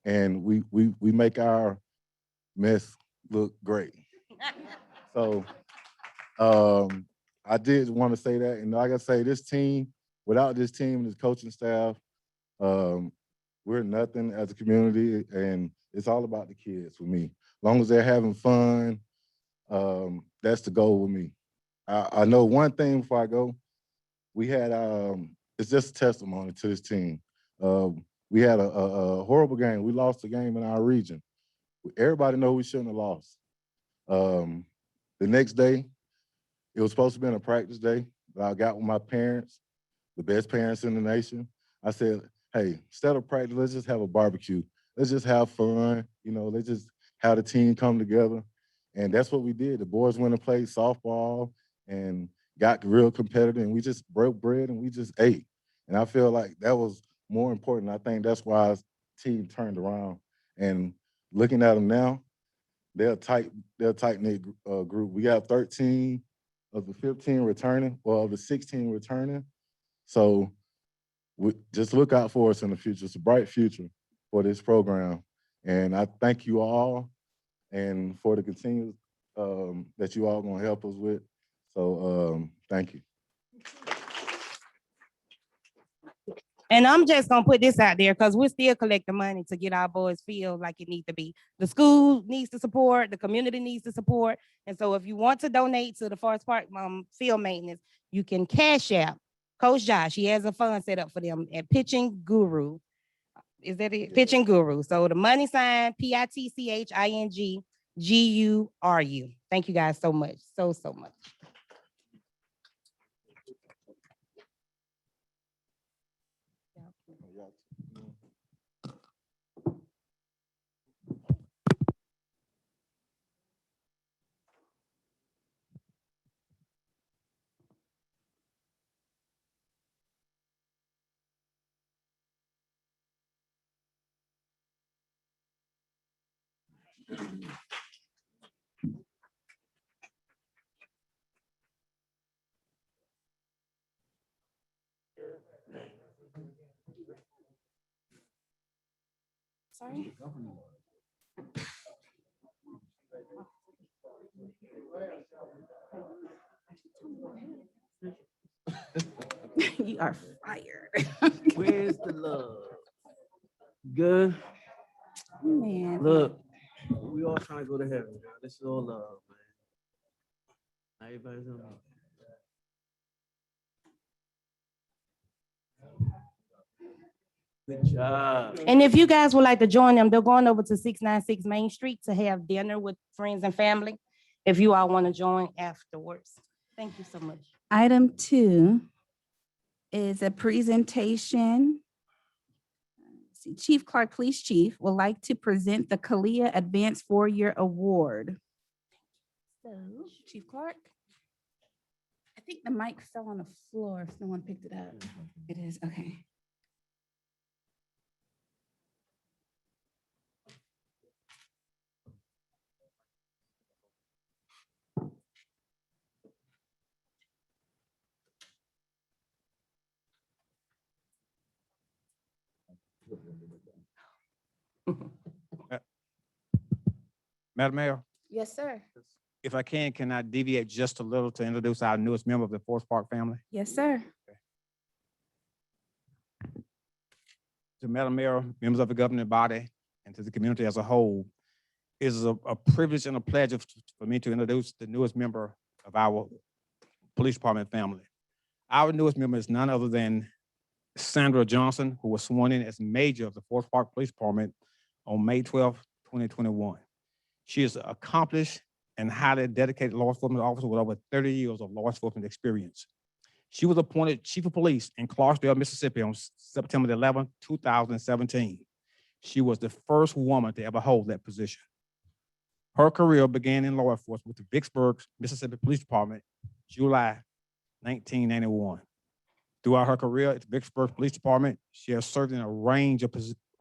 Speaker 13: And we make our mess look great. So I did want to say that. And like I say, this team, without this team and this coaching staff, we're nothing as a community, and it's all about the kids with me. As long as they're having fun, that's the goal with me. I know one thing before I go, we had, it's just a testimony to this team. We had a horrible game. We lost a game in our region. Everybody know we shouldn't have lost. The next day, it was supposed to be a practice day, but I got with my parents, the best parents in the nation. I said, hey, instead of practice, let's just have a barbecue. Let's just have fun. Let's just have the team come together. And that's what we did. The boys went and played softball and got real competitive, and we just broke bread and we just ate. And I feel like that was more important. I think that's why our team turned around. And looking at them now, they're a tight-knit group. We have 13 of the 15 returning, or of the 16 returning. So we just look out for us in the future. It's a bright future for this program. And I thank you all and for the continued that you all gonna help us with. So thank you.
Speaker 5: And I'm just gonna put this out there because we're still collecting money to get our boys field like it needs to be. The school needs to support, the community needs to support. And so if you want to donate to the Forest Park field maintenance, you can cash out Coach Josh. He has a fund set up for them at Pitching Guru. Is that it? Pitching Guru. So the money sign, PITCHINGGURU. Thank you guys so much. So much. Sorry. You are fired.
Speaker 10: Where's the love? Good.
Speaker 5: Man.
Speaker 10: Look, we all trying to go to heaven, girl. This is all love, man. Everybody's on. Good job.
Speaker 5: And if you guys would like to join them, they're going over to 696 Main Street to have dinner with friends and family. If you all want to join afterwards. Thank you so much.
Speaker 3: Item 2 is a presentation. Let's see, Chief Clark, Police Chief, would like to present the Kalia Advanced 4-Year Award. So, Chief Clark, I think the mic fell on the floor if no one picked it up. It is, okay.
Speaker 8: Madam Mayor,
Speaker 3: Yes, sir.
Speaker 8: if I can I deviate just a little to introduce our newest member of the Forest Park family?
Speaker 3: Yes, sir.
Speaker 8: To Madam Mayor, members of the governing body, and to the community as a whole, it is a privilege and a pleasure for me to introduce the newest member of our police department family. Our newest member is none other than Sandra Johnson, who was sworn in as major of the Forest Park Police Department on May 12, 2021. She is an accomplished and highly dedicated law enforcement officer with over 30 years of law enforcement experience. She was appointed Chief of Police in Clarksdale, Mississippi on September 11, 2017. She was the first woman to ever hold that position. Her career began in law enforcement with the Vicksburg, Mississippi Police Department, July 1991. Throughout her career at the Vicksburg Police Department, she has served in a range of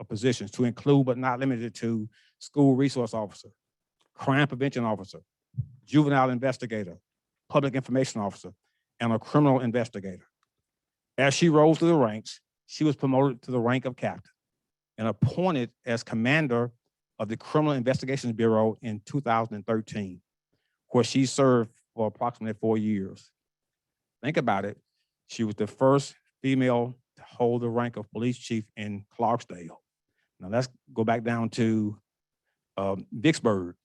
Speaker 8: positions to include, but not limited to, school resource officer, crime prevention officer, juvenile investigator, public information officer, and a criminal investigator. As she rose through the ranks, she was promoted to the rank of captain and appointed as commander of the Criminal Investigations Bureau in 2013, where she served for approximately 4 years. Think about it. She was the first female to hold the rank of police chief in Clarksdale. Now let's go back down to Vicksburg.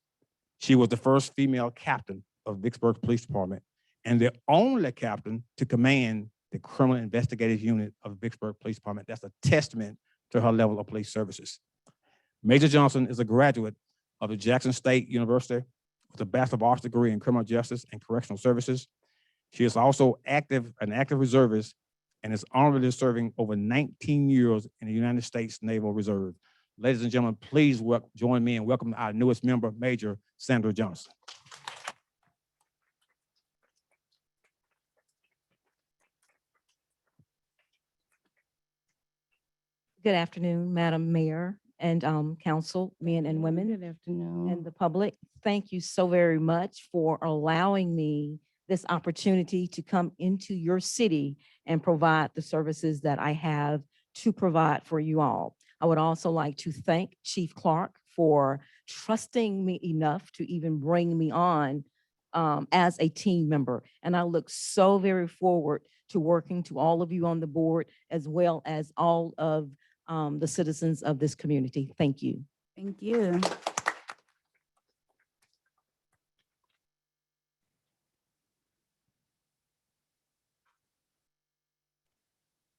Speaker 8: She was the first female captain of Vicksburg Police Department and the only captain to command the Criminal Investigative Unit of Vicksburg Police Department. That's a testament to her level of police services. Major Johnson is a graduate of the Jackson State University with a Bachelor of Arts degree in Criminal Justice and Correctional Services. She is also an active reservist and is honorably serving over 19 years in the United States Naval Reserve. Ladies and gentlemen, please join me in welcoming our newest member, Major Sandra Johnson.
Speaker 14: Good afternoon, Madam Mayor and council, men and women,
Speaker 5: Good afternoon.
Speaker 14: and the public. Thank you so very much for allowing me this opportunity to come into your city and provide the services that I have to provide for you all. I would also like to thank Chief Clark for trusting me enough to even bring me on as a team member. And I look so very forward to working to all of you on the board, as well as all of the citizens of this community. Thank you.
Speaker 3: Thank you.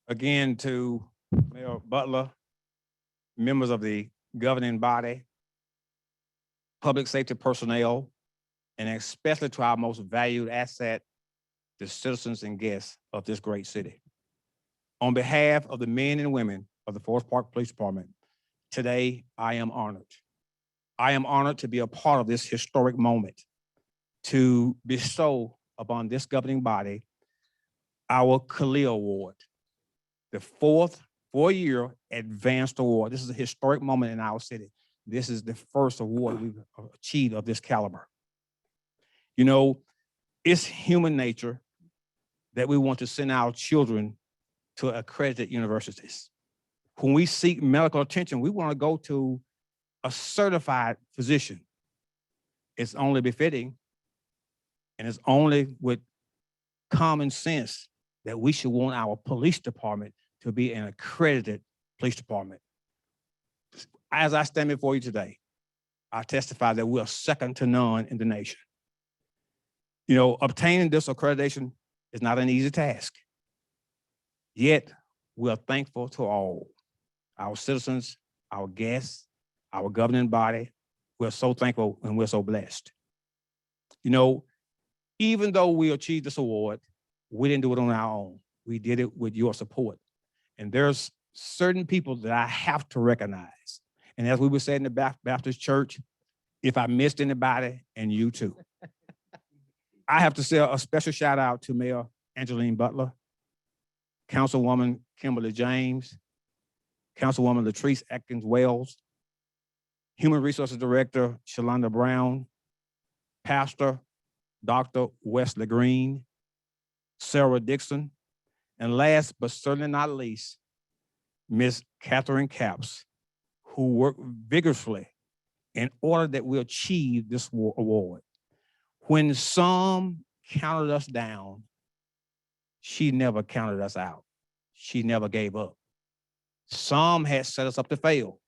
Speaker 8: Again, to Mayor Butler, members of the governing body, public safety personnel, and especially to our most valued asset, the citizens and guests of this great city. On behalf of the men and women of the Forest Park Police Department, today I am honored. I am honored to be a part of this historic moment to bestow upon this governing body our Khalil Award, the fourth four-year advanced award. This is a historic moment in our city. This is the first award we've achieved of this caliber. You know, it's human nature that we want to send our children to accredited universities. When we seek medical attention, we want to go to a certified physician. It's only befitting, and it's only with common sense that we should want our police department to be an accredited police department. As I stand before you today, I testify that we are second to none in the nation. You know, obtaining this accreditation is not an easy task. Yet, we are thankful to all, our citizens, our guests, our governing body. We're so thankful and we're so blessed. You know, even though we achieved this award, we didn't do it on our own. We did it with your support. And there's certain people that I have to recognize. And as we were saying in the Baptist church, if I missed anybody, and you too, I have to say a special shout out to Mayor Angeline Butler, Councilwoman Kimberly James, Councilwoman Latrice Atkins Wells, Human Resources Director Shalonda Brown, Pastor Dr. Wesley Green, Sarah Dixon, and last but certainly not least, Miss Catherine Capps, who worked vigorously in order that we achieve this award. When some counted us down, she never counted us out. She never gave up. Some had set us up to fail.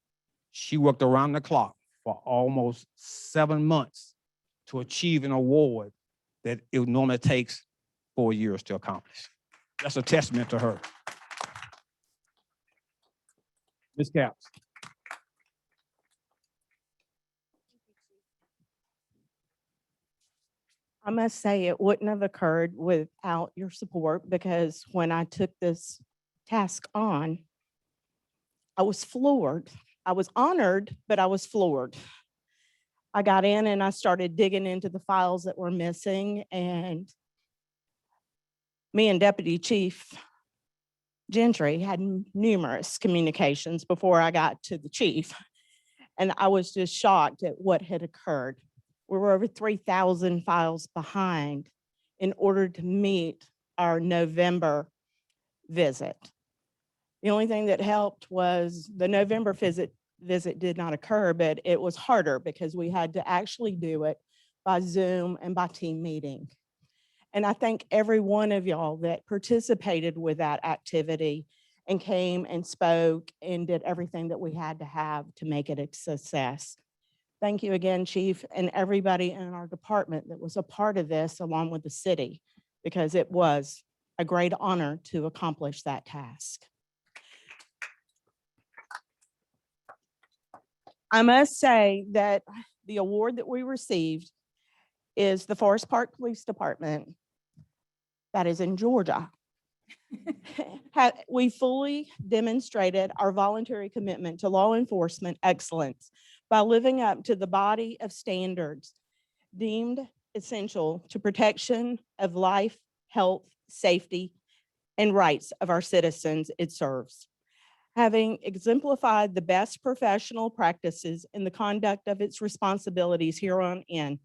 Speaker 8: She worked around the clock for almost 7 months to achieve an award that it normally takes 4 years to accomplish. That's a testament to her. Ms. Capps.
Speaker 14: I must say it wouldn't have occurred without your support, because when I took this task on, I was floored. I was honored, but I was floored. I got in and I started digging into the files that were missing, and me and Deputy Chief Gentry had numerous communications before I got to the chief. And I was just shocked at what had occurred. We were over 3,000 files behind in order to meet our November visit. The only thing that helped was the November visit did not occur, but it was harder because we had to actually do it by Zoom and by team meeting. And I thank every one of y'all that participated with that activity and came and spoke and did everything that we had to have to make it a success. Thank you again, Chief, and everybody in our department that was a part of this along with the city, because it was a great honor to accomplish that task. I must say that the award that we received is the Forest Park Police Department that is in Georgia. We fully demonstrated our voluntary commitment to law enforcement excellence by living up to the body of standards deemed essential to protection of life, health, safety, and rights of our citizens it serves. Having exemplified the best professional practices in the conduct of its responsibilities here on in,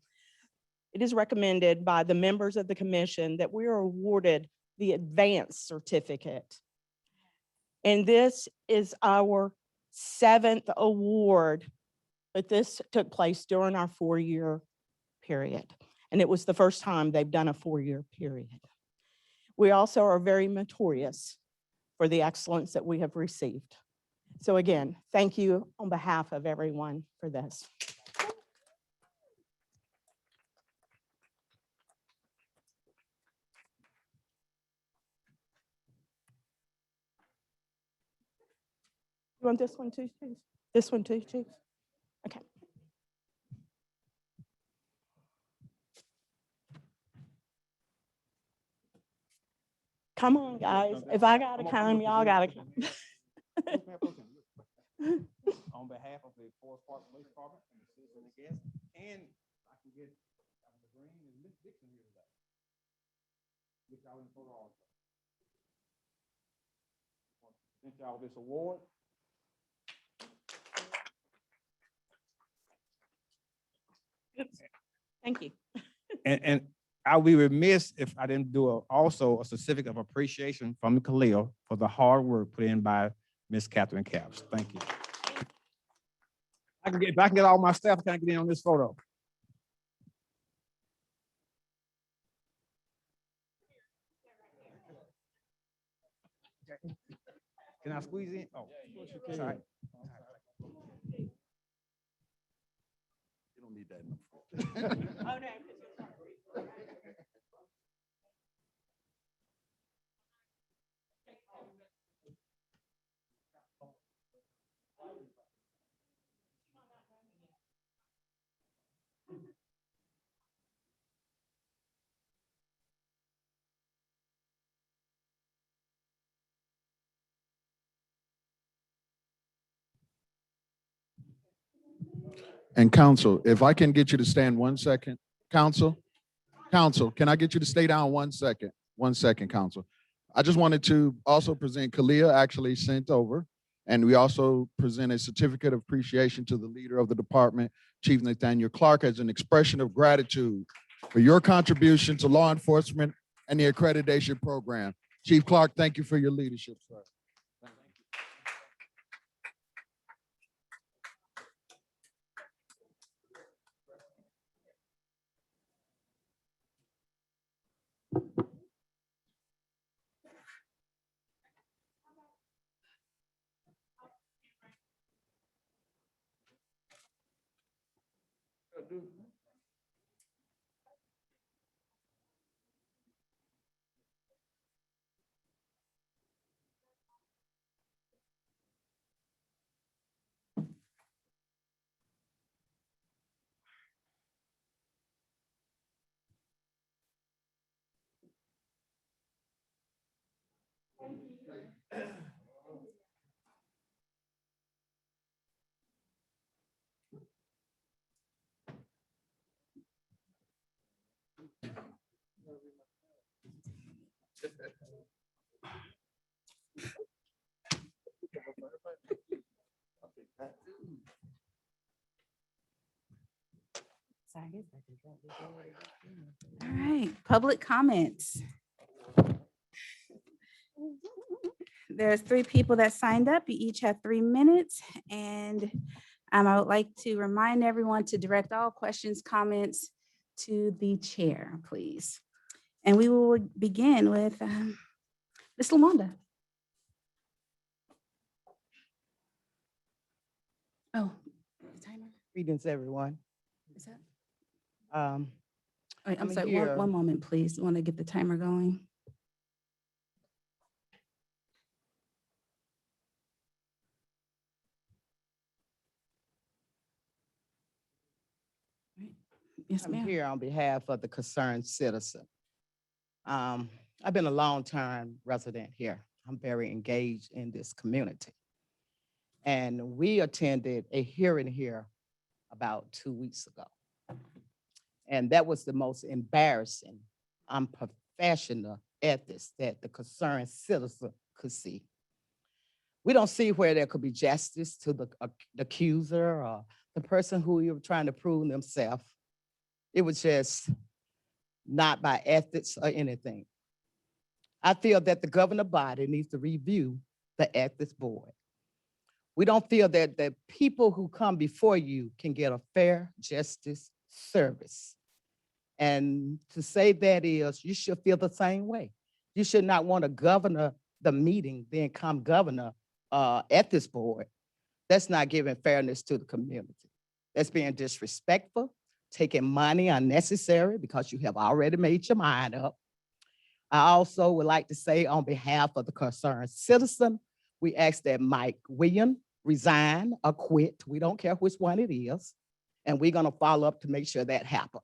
Speaker 14: it is recommended by the members of the commission that we are awarded the advanced certificate. And this is our 7th award, but this took place during our 4-year period. And it was the first time they've done a 4-year period. We also are very notorious for the excellence that we have received. So again, thank you on behalf of everyone for this. You want this one too, Chief? This one too, Chief? Okay. Come on, guys. If I gotta come, y'all gotta come.
Speaker 8: On behalf of the Forest Park Police Department and the citizens and guests, and I can get Dr. Green and Ms. Dixon here today. Get y'all in the photo also. Present y'all this award.
Speaker 14: Thank you.
Speaker 8: And I'll be remiss if I didn't do also a certificate of appreciation from Khalil for the hard work put in by Ms. Catherine Capps. Thank you. If I can get all my staff, can I get in on this photo? Can I squeeze in? Oh, it's all right.
Speaker 6: You don't need that in the front.
Speaker 14: Oh, no.
Speaker 6: And counsel, if I can get you to stand 1 second, counsel, can I get you to stay down 1 second? 1 second, counsel. I just wanted to also present, Kalia actually sent over, and we also present a certificate of appreciation to the leader of the department, Chief Nathaniel Clark, as an expression of gratitude for your contribution to law enforcement and the accreditation program. Chief Clark, thank you for your leadership, sir.
Speaker 3: All right, public comments. There's 3 people that signed up. You each have 3 minutes. And I would like to remind everyone to direct all questions, comments to the chair, please. And we will begin with Ms. LaMonda. Oh, timer.
Speaker 15: Greetings, everyone.
Speaker 3: Is that?
Speaker 15: I'm
Speaker 3: I'm sorry,
Speaker 15: here.
Speaker 3: one moment, please. Want to get the timer going. Yes,
Speaker 15: I'm
Speaker 3: ma'am.
Speaker 15: here on behalf of the concerned citizen. I've been a long-term resident here. I'm very engaged in this community. And we attended a hearing here about 2 weeks ago. And that was the most embarrassing, unprofessional ethics that the concerned citizen could see. We don't see where there could be justice to the accuser or the person who you're trying to prove themselves. It was just not by ethics or anything. I feel that the governing body needs to review the ethics board. We don't feel that the people who come before you can get a fair justice service. And to say that is, you should feel the same way. You should not want to govern the meeting, then come governor ethics board. That's not giving fairness to the community. That's being disrespectful, taking money unnecessary because you have already made your mind up. I also would like to say on behalf of the concerned citizen, we ask that Mike Williams resign or quit. We don't care which one it is. And we're gonna follow up to make sure that happens.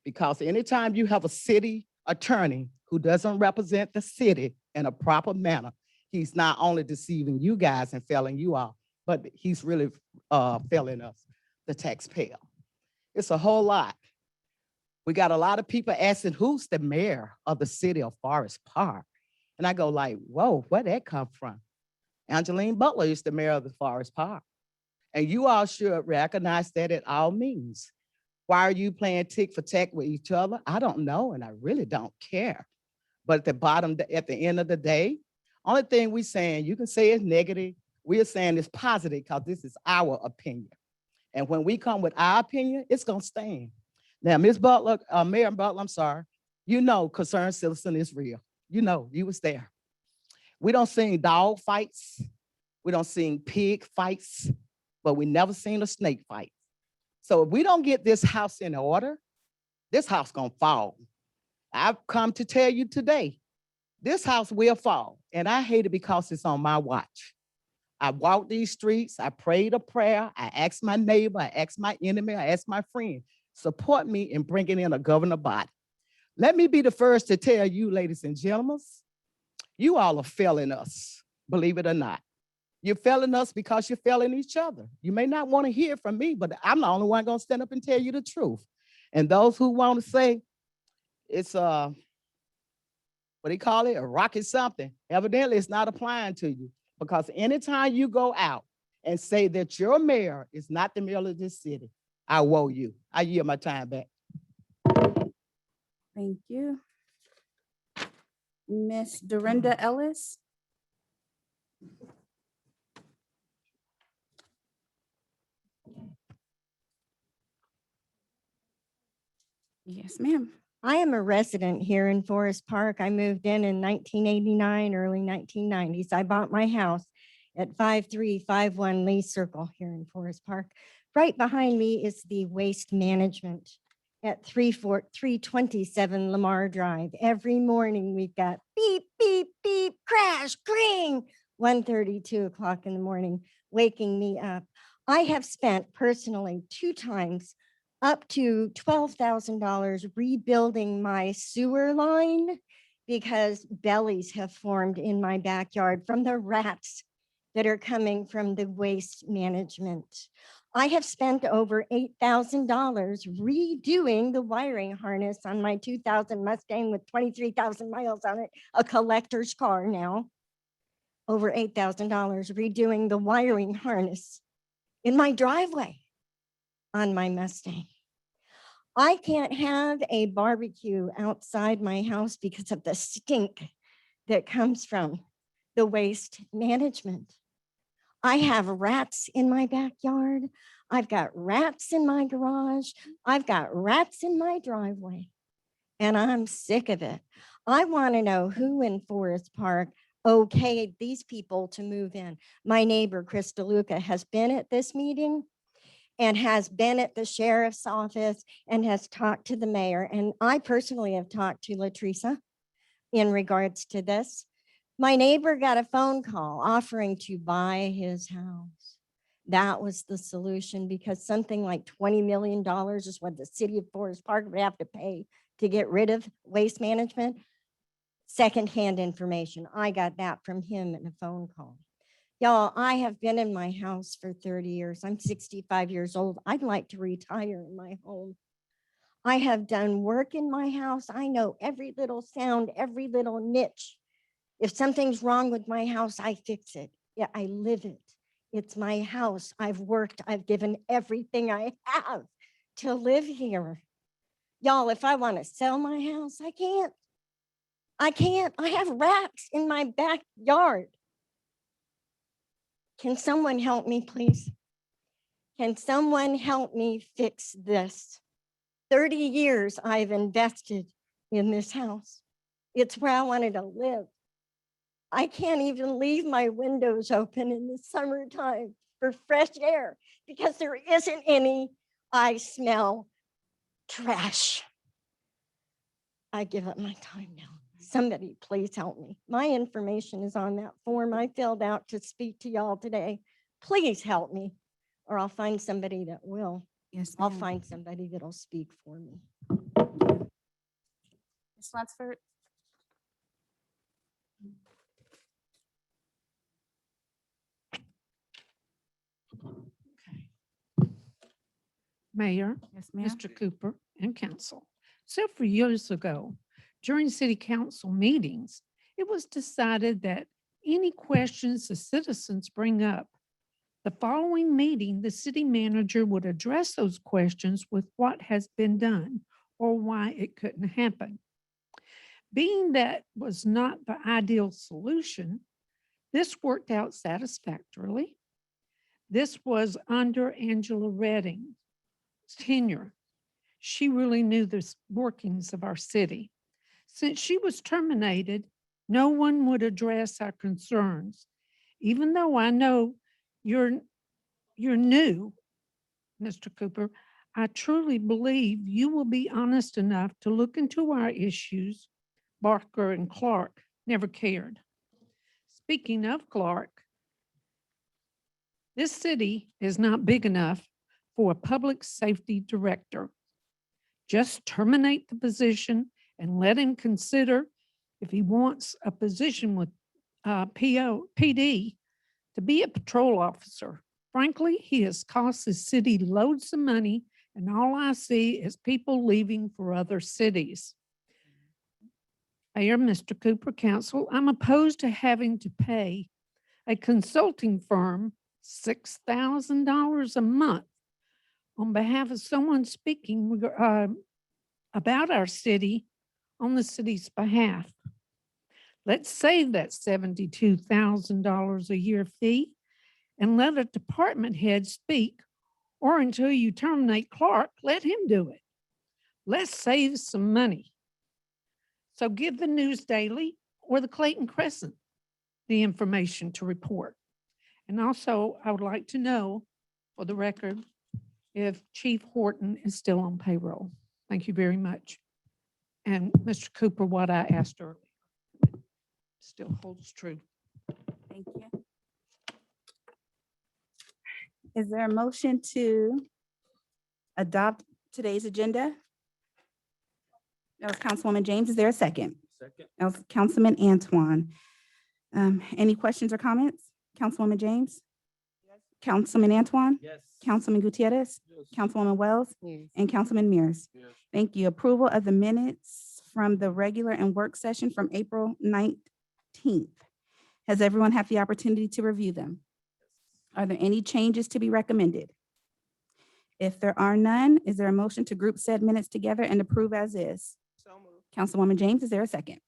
Speaker 15: Because anytime you have a city attorney who doesn't represent the city in a proper manner, he's not only deceiving you guys and failing you all, but he's really failing us, the taxpayer. It's a whole lot. We got a lot of people asking, who's the mayor of the city of Forest Park? And I go like, whoa, where'd that come from? Angeline Butler is the mayor of the Forest Park. And you all should recognize that at all means. Why are you playing tick for tack with each other? I don't know, and I really don't care. But at the end of the day, only thing we're saying, you can say it's negative, we're saying it's positive because this is our opinion. And when we come with our opinion, it's gonna stand. Now, Ms. Butler, Mayor Butler, I'm sorry, you know concerned citizen is real. You know, you was there. We don't sing dog fights. We don't sing pig fights, but we never seen a snake fight. So if we don't get this house in order, this house gonna fall. I've come to tell you today, this house will fall. And I hate it because it's on my watch. I walked these streets, I prayed a prayer, I asked my neighbor, I asked my enemy, I asked my friend, support me in bringing in a governor body. Let me be the first to tell you, ladies and gentlemen, you all are failing us, believe it or not. You're failing us because you're failing each other. You may not want to hear from me, but I'm the only one gonna stand up and tell you the truth. And those who want to say it's what do you call it, a rocket something, evidently it's not applying to you. Because anytime you go out and say that your mayor is not the mayor of this city, I woe you. I yield my time back.
Speaker 3: Thank you. Miss Dorinda Ellis. Yes, ma'am.
Speaker 16: I am a resident here in Forest Park. I moved in 1989, early 1990s. I bought my house at 5351 Lee Circle here in Forest Park. Right behind me is the waste management at 327 Lamar Drive. Every morning we've got beep, beep, beep, crash, cling, 1:30, 2 o'clock in the morning, waking me up. I have spent personally 2 times up to $12,000 rebuilding my sewer line because bellies have formed in my backyard from the rats that are coming from the waste management. I have spent over $8,000 redoing the wiring harness on my 2000 Mustang with 23,000 miles on it, a collector's car now. Over $8,000 redoing the wiring harness in my driveway on my Mustang. I can't have a barbecue outside my house because of the stink that comes from the waste management. I have rats in my backyard. I've got rats in my garage. I've got rats in my driveway. And I'm sick of it. I want to know who in Forest Park okayed these people to move in. My neighbor, Chris DeLuca, has been at this meeting and has been at the sheriff's office and has talked to the mayor. And I personally have talked to Latresa in regards to this. My neighbor got a phone call offering to buy his house. That was the solution, because something like $20 million is what the city of Forest Park would have to pay to get rid of waste management. Secondhand information. I got that from him in a phone call. Y'all, I have been in my house for 30 years. I'm 65 years old. I'd like to retire in my home. I have done work in my house. I know every little sound, every little niche. If something's wrong with my house, I fix it. Yeah, I live it. It's my house. I've worked. I've given everything I have to live here. Y'all, if I want to sell my house, I can't. I can't. I have rats in my backyard. Can someone help me, please? Can someone help me fix this? 30 years I've invested in this house. It's where I wanted to live. I can't even leave my windows open in the summertime for fresh air because there isn't any. I smell trash. I give up my time now. Somebody please help me. My information is on that form I filled out to speak to y'all today. Please help me, or I'll find somebody that will.
Speaker 3: Yes,
Speaker 16: I'll
Speaker 3: ma'am.
Speaker 16: find somebody that'll speak for me.
Speaker 1: Ms. Lunsford.
Speaker 17: Mayor,
Speaker 1: Yes, ma'am.
Speaker 17: Mr. Cooper, and council. Several years ago, during city council meetings, it was decided that any questions the citizens bring up, the following meeting, the city manager would address those questions with what has been done or why it couldn't happen. Being that was not the ideal solution, this worked out satisfactorily. This was under Angela Redding's tenure. She really knew the workings of our city. Since she was terminated, no one would address our concerns. Even though I know you're new, Mr. Cooper, I truly believe you will be honest enough to look into our issues. Barker and Clark never cared. Speaking of Clark, this city is not big enough for a public safety director. Just terminate the position and let him consider if he wants a position with PD to be a patrol officer. Frankly, he has cost the city loads of money, and all I see is people leaving for other cities. Mayor, Mr. Cooper, council, I'm opposed to having to pay a consulting firm $6,000 a month on behalf of someone speaking about our city on the city's behalf. Let's save that $72,000 a year fee and let a department head speak, or until you terminate Clark, let him do it. Let's save some money. So give the News Daily or the Clayton Crescent the information to report. And also, I would like to know, for the record, if Chief Horton is still on payroll. Thank you very much. And Mr. Cooper, what I asked earlier still holds true.
Speaker 3: Thank you. Is there a motion to adopt today's agenda? That was Councilwoman James. Is there a second?
Speaker 10: Second.
Speaker 3: That was Councilman Antoine. Any questions or comments? Councilwoman James? Councilman Antoine?
Speaker 10: Yes.
Speaker 3: Councilman Gutierrez? Councilwoman Wells? And Councilman Mears?
Speaker 10: Yes.
Speaker 3: Thank you. Approval of the minutes from the regular and work session from April 19th. Has everyone had the opportunity to review them? Are there any changes to be recommended? If there are none, is there a motion to group said minutes together and approve as is?
Speaker 7: So moved.
Speaker 3: Councilwoman James, is there a second?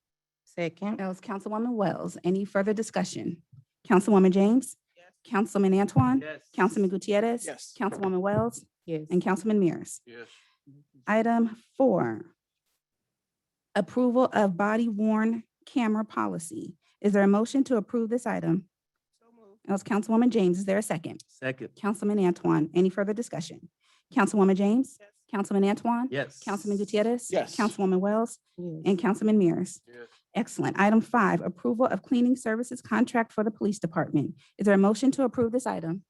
Speaker 3: That was Councilwoman Wells. Any further discussion? Councilwoman James? Councilman Antoine?
Speaker 10: Yes.
Speaker 3: Councilman Gutierrez?
Speaker 2: Yes.
Speaker 3: Councilwoman Wells?
Speaker 5: Yes.
Speaker 3: And Councilman Mears.
Speaker 12: Yes.
Speaker 3: Item 4, approval of body worn camera policy. Is there a motion to approve this item? That was Councilwoman James. Is there a second?
Speaker 10: Second.
Speaker 3: Councilman Antoine. Any further discussion? Councilwoman James? Councilman Antoine?
Speaker 10: Yes.
Speaker 3: Councilman Gutierrez?
Speaker 2: Yes.
Speaker 3: Councilwoman Wells?
Speaker 5: Yes.
Speaker 3: And Councilman Mears.
Speaker 12: Yes.
Speaker 3: Excellent. Item 5, approval of cleaning services contract for the police department. Is there a motion to approve this item?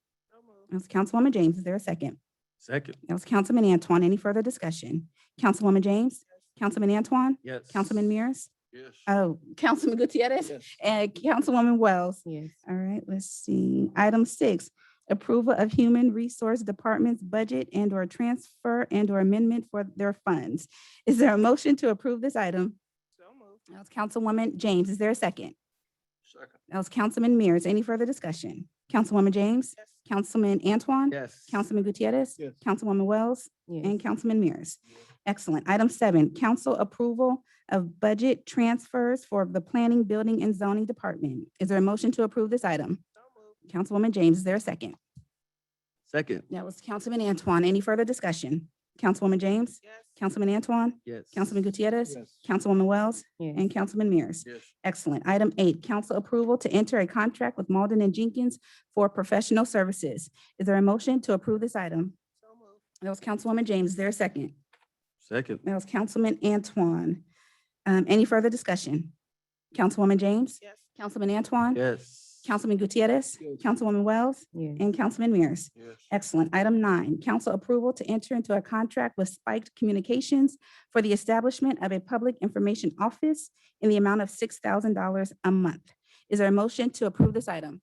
Speaker 3: That was Councilwoman James. Is there a second?
Speaker 10: Second.
Speaker 3: That was Councilman Antoine. Any further discussion? Councilwoman James? Councilman Antoine?
Speaker 10: Yes.
Speaker 3: Councilman Mears?
Speaker 12: Yes.
Speaker 3: Oh, Councilman Gutierrez?
Speaker 2: Yes.
Speaker 3: And Councilwoman Wells?
Speaker 5: Yes.
Speaker 3: All right, let's see. Item 6, approval of Human Resource Department's budget and or transfer and or amendment for their funds. Is there a motion to approve this item? That was Councilwoman James. Is there a second?
Speaker 12: Second.
Speaker 3: That was Councilman Mears. Any further discussion? Councilwoman James? Councilman Antoine?
Speaker 10: Yes.
Speaker 3: Councilman Gutierrez?
Speaker 2: Yes.
Speaker 3: Councilwoman Wells?
Speaker 5: Yes.
Speaker 3: And Councilman Mears. Excellent. Item 7, council approval of budget transfers for the Planning, Building, and Zoning Department. Is there a motion to approve this item? Councilwoman James, is there a second?
Speaker 10: Second.
Speaker 3: That was Councilman Antoine. Any further discussion? Councilwoman James? Councilman Antoine?
Speaker 10: Yes.
Speaker 3: Councilman Gutierrez?
Speaker 2: Yes.
Speaker 3: Councilwoman Wells?
Speaker 5: Yes.
Speaker 3: And Councilman Mears.
Speaker 12: Yes.
Speaker 3: Excellent. Item 8, council approval to enter a contract with Malden and Jenkins for professional services. Is there a motion to approve this item? That was Councilwoman James. Is there a second?
Speaker 10: Second.
Speaker 3: That was Councilman Antoine. Any further discussion? Councilwoman James? Councilman Antoine?
Speaker 10: Yes.
Speaker 3: Councilman Gutierrez? Councilwoman Wells?
Speaker 5: Yes.
Speaker 3: And Councilman Mears.
Speaker 12: Yes.
Speaker 3: Excellent. Item 9, council approval to enter into a contract with Spiked Communications for the establishment of a public information office in the amount of $6,000 a month. Is there a motion to approve this item?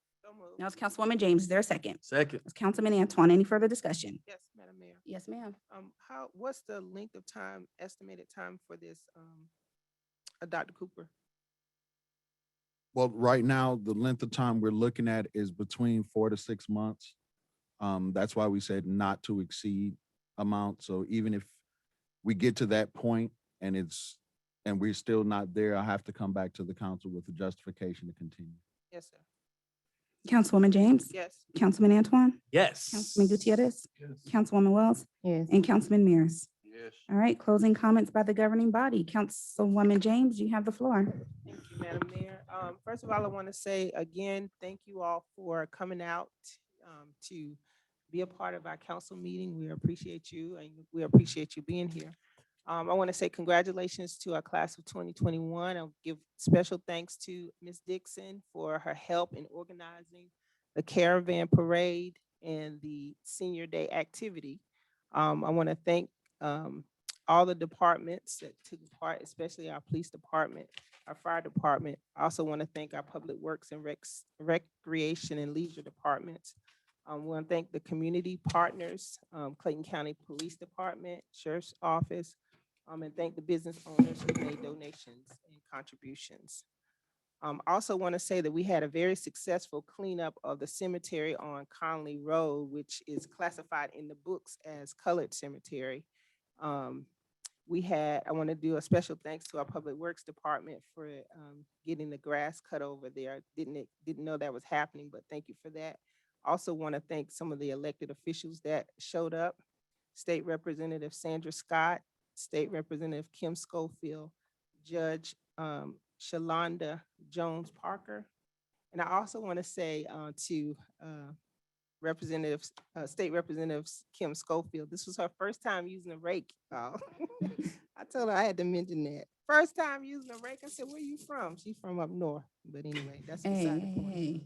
Speaker 3: That was Councilwoman James. Is there a second?
Speaker 10: Second.
Speaker 3: That's Councilman Antoine. Any further discussion?
Speaker 7: Yes, Madam Mayor.
Speaker 3: Yes, ma'am.
Speaker 7: What's the length of time, estimated time for this, Dr. Cooper?
Speaker 6: Well, right now, the length of time we're looking at is between 4 to 6 months. That's why we said not to exceed amount. So even if we get to that point and we're still not there, I have to come back to the council with a justification to continue.
Speaker 7: Yes, sir.
Speaker 3: Councilwoman James?
Speaker 7: Yes.
Speaker 3: Councilman Antoine?
Speaker 10: Yes.
Speaker 3: Councilman Gutierrez?
Speaker 2: Yes.
Speaker 3: Councilwoman Wells?
Speaker 5: Yes.
Speaker 3: And Councilman Mears.
Speaker 12: Yes.
Speaker 3: All right, closing comments by the governing body. Councilwoman James, you have the floor.
Speaker 7: Thank you, Madam Mayor. First of all, I want to say again, thank you all for coming out to be a part of our council meeting. We appreciate you and we appreciate you being here. I want to say congratulations to our class of 2021. I'll give special thanks to Ms. Dixon for her help in organizing the caravan parade and the senior day activity. I want to thank all the departments that took part, especially our police department, our fire department. I also want to thank our public works and recreation and leisure departments. I want to thank the community partners, Clayton County Police Department, Sheriff's Office, and thank the business owners who made donations and contributions. Also want to say that we had a very successful cleanup of the cemetery on Conley Road, which is classified in the books as colored cemetery. I want to do a special thanks to our Public Works Department for getting the grass cut over there. Didn't know that was happening, but thank you for that. Also want to thank some of the elected officials that showed up. State Representative Sandra Scott, State Representative Kim Schofield, Judge Shalonda Jones Parker. And I also want to say to State Representative Kim Schofield, this was her first time using a rake. I told her I had to mention that. First time using a rake. I said, where you from? She's from up north. But anyway, that's beside the point.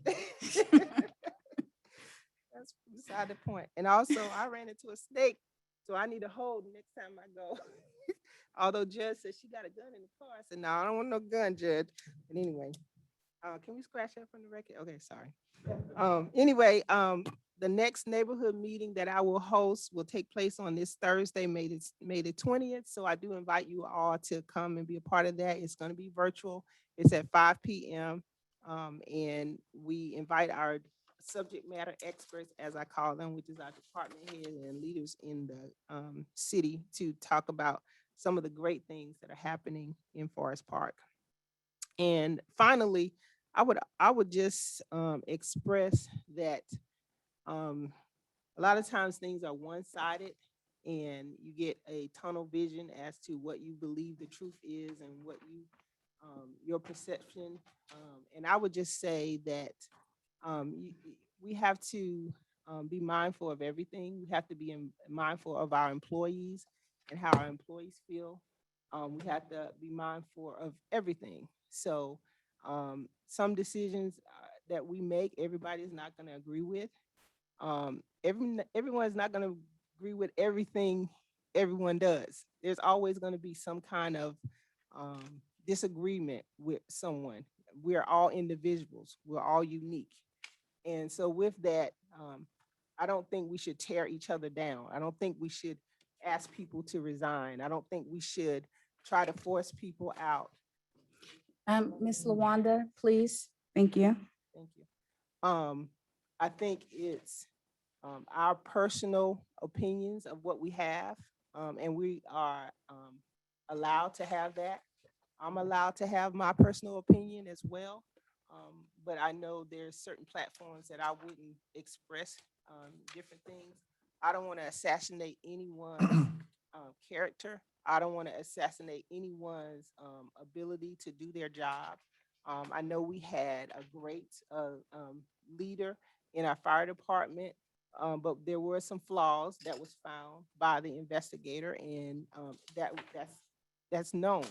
Speaker 7: That's beside the point. And also, I ran into a snake, so I need a hold next time I go. Although Judge said she got a gun in the car. I said, no, I don't want no gun, Judge. But anyway, can we scratch that from the record? Okay, sorry. Anyway, the next neighborhood meeting that I will host will take place on this Thursday, May the 20th. So I do invite you all to come and be a part of that. It's going to be virtual. It's at 5 p.m. And we invite our subject matter experts, as I call them, which is our department heads and leaders in the city, to talk about some of the great things that are happening in Forest Park. And finally, I would just express that a lot of times things are one-sided and you get a tunnel vision as to what you believe the truth is and what your perception. And I would just say that we have to be mindful of everything. We have to be mindful of our employees and how our employees feel. We have to be mindful of everything. So some decisions that we make, everybody is not going to agree with. Everyone is not going to agree with everything everyone does. There's always going to be some kind of disagreement with someone. We're all individuals. We're all unique. And so with that, I don't think we should tear each other down. I don't think we should ask people to resign. I don't think we should try to force people out.
Speaker 3: Ms. Lawanda, please. Thank you.
Speaker 7: Thank you. I think it's our personal opinions of what we have, and we are allowed to have that. I'm allowed to have my personal opinion as well, but I know there's certain platforms that I wouldn't express different things. I don't want to assassinate anyone's character. I don't want to assassinate anyone's ability to do their job. I know we had a great leader in our fire department, but there were some flaws that was found by the investigator, and that's known.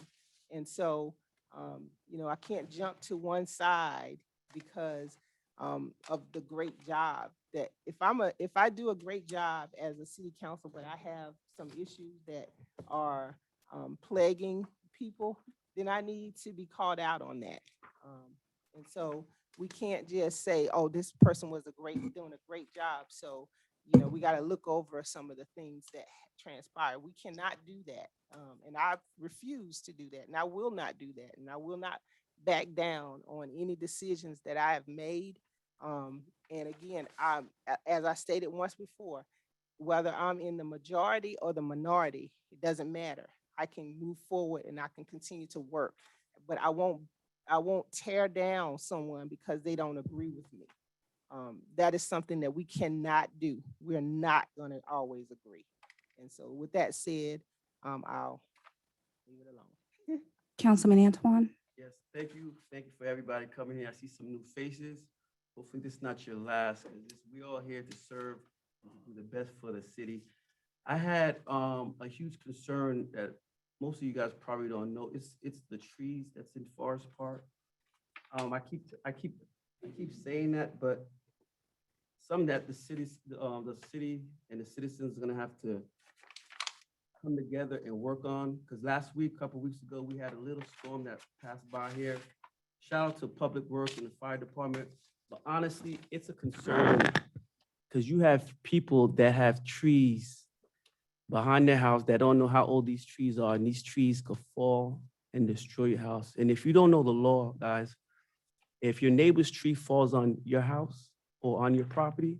Speaker 7: And so, I can't jump to one side because of the great job that if I do a great job as a city council, but I have some issues that are plaguing people, then I need to be called out on that. And so we can't just say, oh, this person was doing a great job. So, we got to look over some of the things that transpire. We cannot do that. And I refuse to do that. And I will not do that. And I will not back down on any decisions that I have made. And again, as I stated once before, whether I'm in the majority or the minority, it doesn't matter. I can move forward and I can continue to work, but I won't tear down someone because they don't agree with me. That is something that we cannot do. We're not going to always agree. And so with that said, I'll leave it alone.
Speaker 3: Councilman Antoine.
Speaker 10: Yes, thank you. Thank you for everybody coming here. I see some new faces. Hopefully this is not your last, because we all here to serve and to do the best for the city. I had a huge concern that most of you guys probably don't know. It's the trees that's in Forest Park. I keep saying that, but some that the city and the citizens are gonna have to come together and work on. Because last week, a couple weeks ago, we had a little storm that passed by here. Shout out to Public Works and the fire department. But honestly, it's a concern because you have people that have trees behind their house that don't know how old these trees are, and these trees could fall and destroy your house. And if you don't know the law, guys, if your neighbor's tree falls on your house or on your property,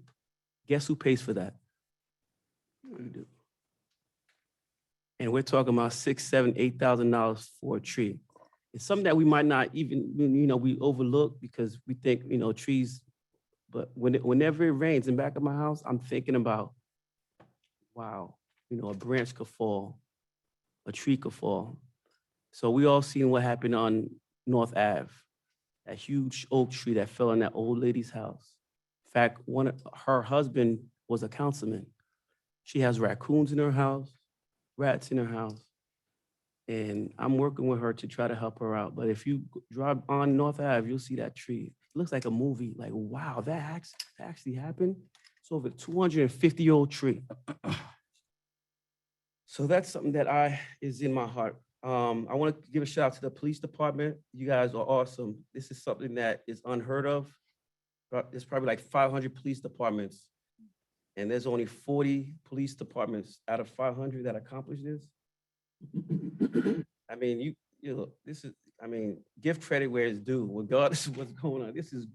Speaker 10: guess who pays for that? You do. And we're talking about $6,000, $7,000, $8,000 for a tree. It's something that we might not even, we overlook because we think, trees, but whenever it rains in back of my house, I'm thinking about, wow, a branch could fall, a tree could fall. So we all seen what happened on North Ave, that huge oak tree that fell on that old lady's house. In fact, her husband was a councilman. She has raccoons in her house, rats in her house. And I'm working with her to try to help her out. But if you drive on North Ave, you'll see that tree. It looks like a movie, like, wow, that actually happened. It's over a 250-year-old tree. So that's something that is in my heart. I want to give a shout out to the police department. You guys are awesome. This is something that is unheard of. There's probably like 500 police departments, and there's only 40 police departments out of 500 that accomplish this. I mean, give credit where it's due, regardless of what's going on. This is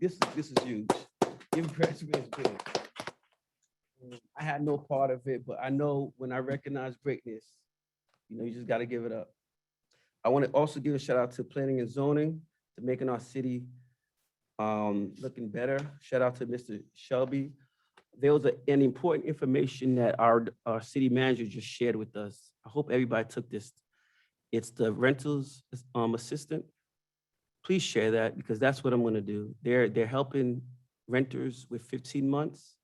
Speaker 10: huge. Give credit where it's due. I had no part of it, but I know when I recognize greatness, you just got to give it up. I want to also give a shout out to planning and zoning. to making our city looking better. Shout out to Mr. Shelby. There was an important information that our city manager just shared with us. I hope everybody took this. It's the rentals assistant. Please share that because that's what I'm gonna do. They're helping renters with 15 months.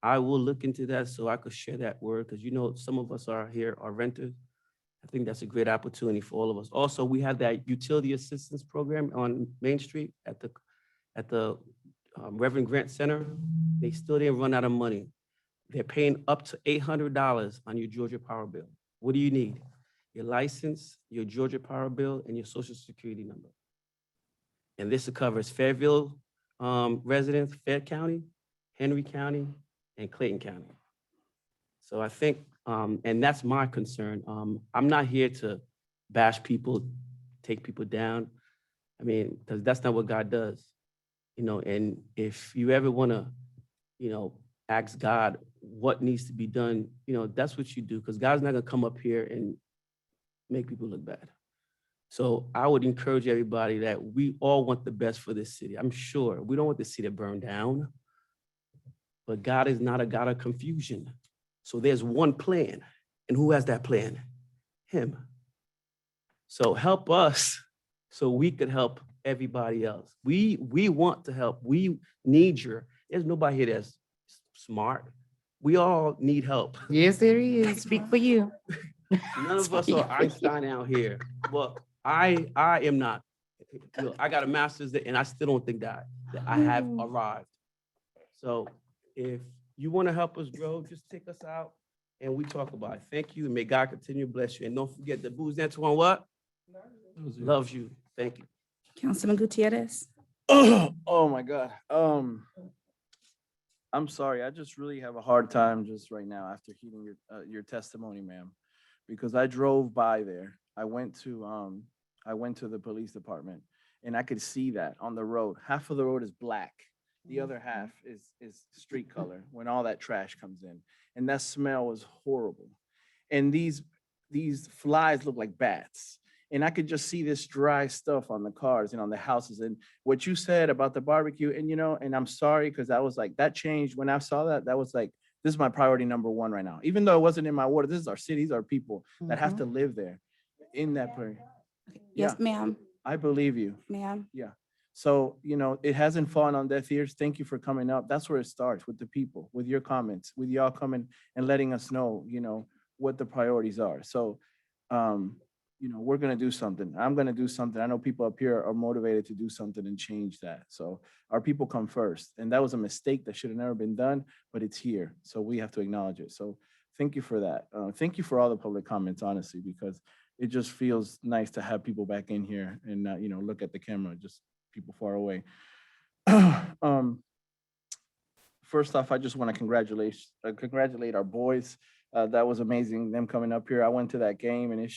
Speaker 10: I will look into that so I could share that word because you know some of us are here are renters. I think that's a great opportunity for all of us. Also, we have that utility assistance program on Main Street at the Reverend Grant Center. They still didn't run out of money. They're paying up to $800 on your Georgia Power bill. What do you need? Your license, your Georgia Power bill, and your social security number. And this covers Fayetteville residents, Fayette County, Henry County, and Clayton County. So I think, and that's my concern. I'm not here to bash people, take people down. I mean, because that's not what God does. You know, and if you ever want to, you know, ask God what needs to be done, you know, that's what you do, because God's not going to come up here and make people look bad. So I would encourage everybody that we all want the best for this city. I'm sure we don't want the city to burn down, but God is not a God of confusion. So there's one plan, and who has that plan? Him. So help us so we could help everybody else. We want to help. We need there's nobody here that's smart. We all need help.
Speaker 5: Yes, there is. Speak for you.
Speaker 10: None of us are Einstein out here. Well, I am not. Look, I got a master's and I still don't think that I have arrived. So if you want to help us grow, just take us out and we talk about it. Thank you, and may God continue to bless you. And don't forget the booze Antoine what? Loves you. Thank you.
Speaker 3: Councilman Gutierrez.
Speaker 9: Oh my God. I'm sorry. I just really have a hard time just right now after hearing your testimony, ma'am, because I drove by there. I went to the police department and I could see that on the road. Half of the road is black. The other half is street color when all that trash comes in. And that smell was horrible. And these flies look like bats. And I could just see this dry stuff on the cars and on the houses. And what you said about the barbecue, and you know, and I'm sorry, because I was like, that changed when I saw that. That was like, this is my priority number one right now. Even though it wasn't in my ward, this is our city, these are people that have to live there in that place.
Speaker 3: Yes, ma'am.
Speaker 9: I believe you.
Speaker 3: Ma'am.
Speaker 9: Yeah. So, you know, it hasn't fallen on deaf ears. Thank you for coming up. That's where it starts, with the people, with your comments, with y'all coming and letting us know, you know, what the priorities are. So, you know, we're going to do something. I'm going to do something. I know people up here are motivated to do something and change that. So our people come first. And that was a mistake that should have never been done, but it's here. So we have to acknowledge it. So thank you for that. Thank you for all the public comments, honestly, because it just feels nice to have people back in here and not, you know, look at the camera, just people far away. First off, I just want to congratulate our boys. That was amazing, them coming up here. I went to that game and it's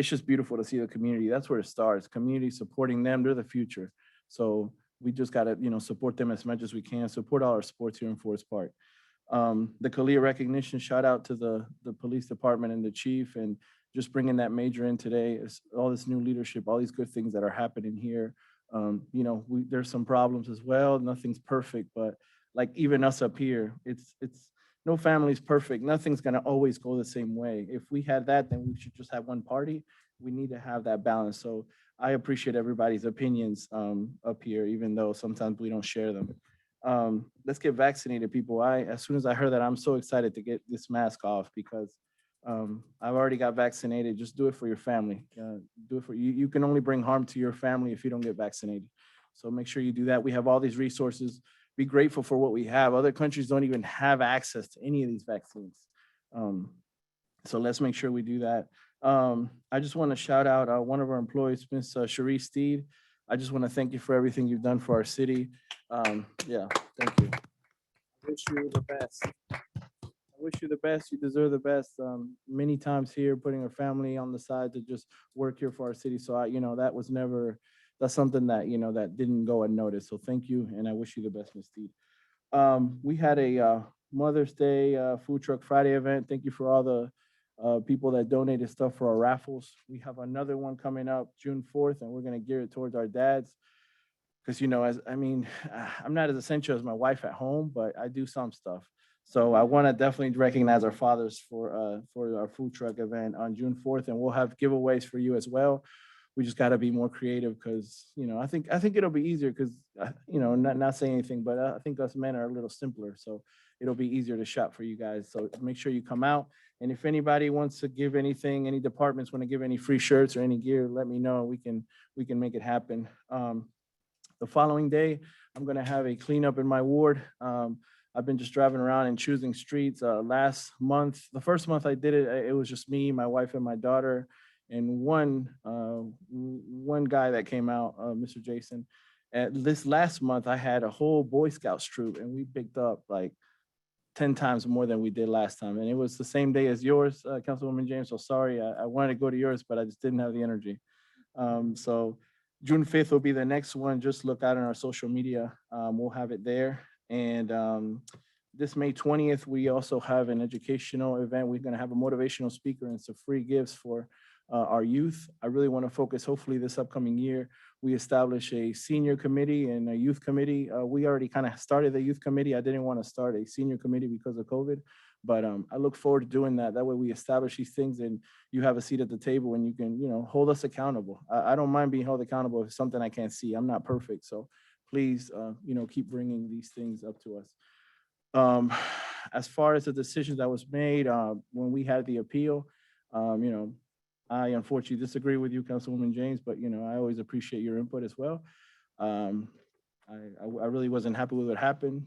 Speaker 9: just beautiful to see the community. That's where it starts. Community supporting them. They're the future. So we just got to, you know, support them as much as we can. Support all our sports here in Forest Park. The Kalia recognition, shout out to the police department and the chief, and just bringing that major in today. All this new leadership, all these good things that are happening here. You know, there's some problems as well. Nothing's perfect, but like even us up here, it's no family's perfect. Nothing's gonna always go the same way. If we had that, then we should just have one party. We need to have that balance. So I appreciate everybody's opinions up here, even though sometimes we don't share them. Let's get vaccinated, people. As soon as I heard that, I'm so excited to get this mask off because I've already got vaccinated. Just do it for your family. Do it for you. You can only bring harm to your family if you don't get vaccinated. So make sure you do that. We have all these resources. Be grateful for what we have. Other countries don't even have access to any of these vaccines. So let's make sure we do that. I just want to shout out one of our employees, Ms. Cherie Steed. I just want to thank you for everything you've done for our city. Yeah, thank you. I wish you the best. I wish you the best. You deserve the best. Many times here, putting our family on the side to just work here for our city. So you know, that's something that, you know, that didn't go unnoticed. So thank you, and I wish you the best, Ms. Steed. We had a Mother's Day Food Truck Friday event. Thank you for all the people that donated stuff for our raffles. We have another one coming up June 4th, and we're gonna gear it towards our dads. Because, I'm not as essential as my wife at home, but I do some stuff. So I want to definitely recognize our fathers for our food truck event on June 4th, and we'll have giveaways for you as well. We just got to be more creative because, I think it'll be easier because, not saying anything, but I think us men are a little simpler. So it'll be easier to shop for you guys. So make sure you come out. And if anybody wants to give anything, any departments want to give any free shirts or any gear, let me know. We can make it happen. The following day, I'm going to have a cleanup in my ward. I've been just driving around and choosing streets. Last month, the first month I did it, it was just me, my wife, and my daughter, and one guy that came out, Mr. Jason. At this last month, I had a whole Boy Scouts troop, and we picked up like 10 times more than we did last time. And it was the same day as yours, Councilwoman James. So sorry, I wanted to go to yours, but I just didn't have the energy. So June 5th will be the next one. Just look out on our social media. We'll have it there. And this May 20th, we also have an educational event. We're going to have a motivational speaker and some free gifts for our youth. I really want to focus, hopefully this upcoming year, we establish a senior committee and a youth committee. We already kind of started the youth committee. I didn't want to start a senior committee because of COVID, but I look forward to doing that. That way we establish these things and you have a seat at the table and you can, hold us accountable. I don't mind being held accountable if it's something I can't see. I'm not perfect. So please, keep bringing these things up to us. As far as the decision that was made when we had the appeal, I unfortunately disagree with you, Councilwoman James, but I always appreciate your input as well. I really wasn't happy with what happened.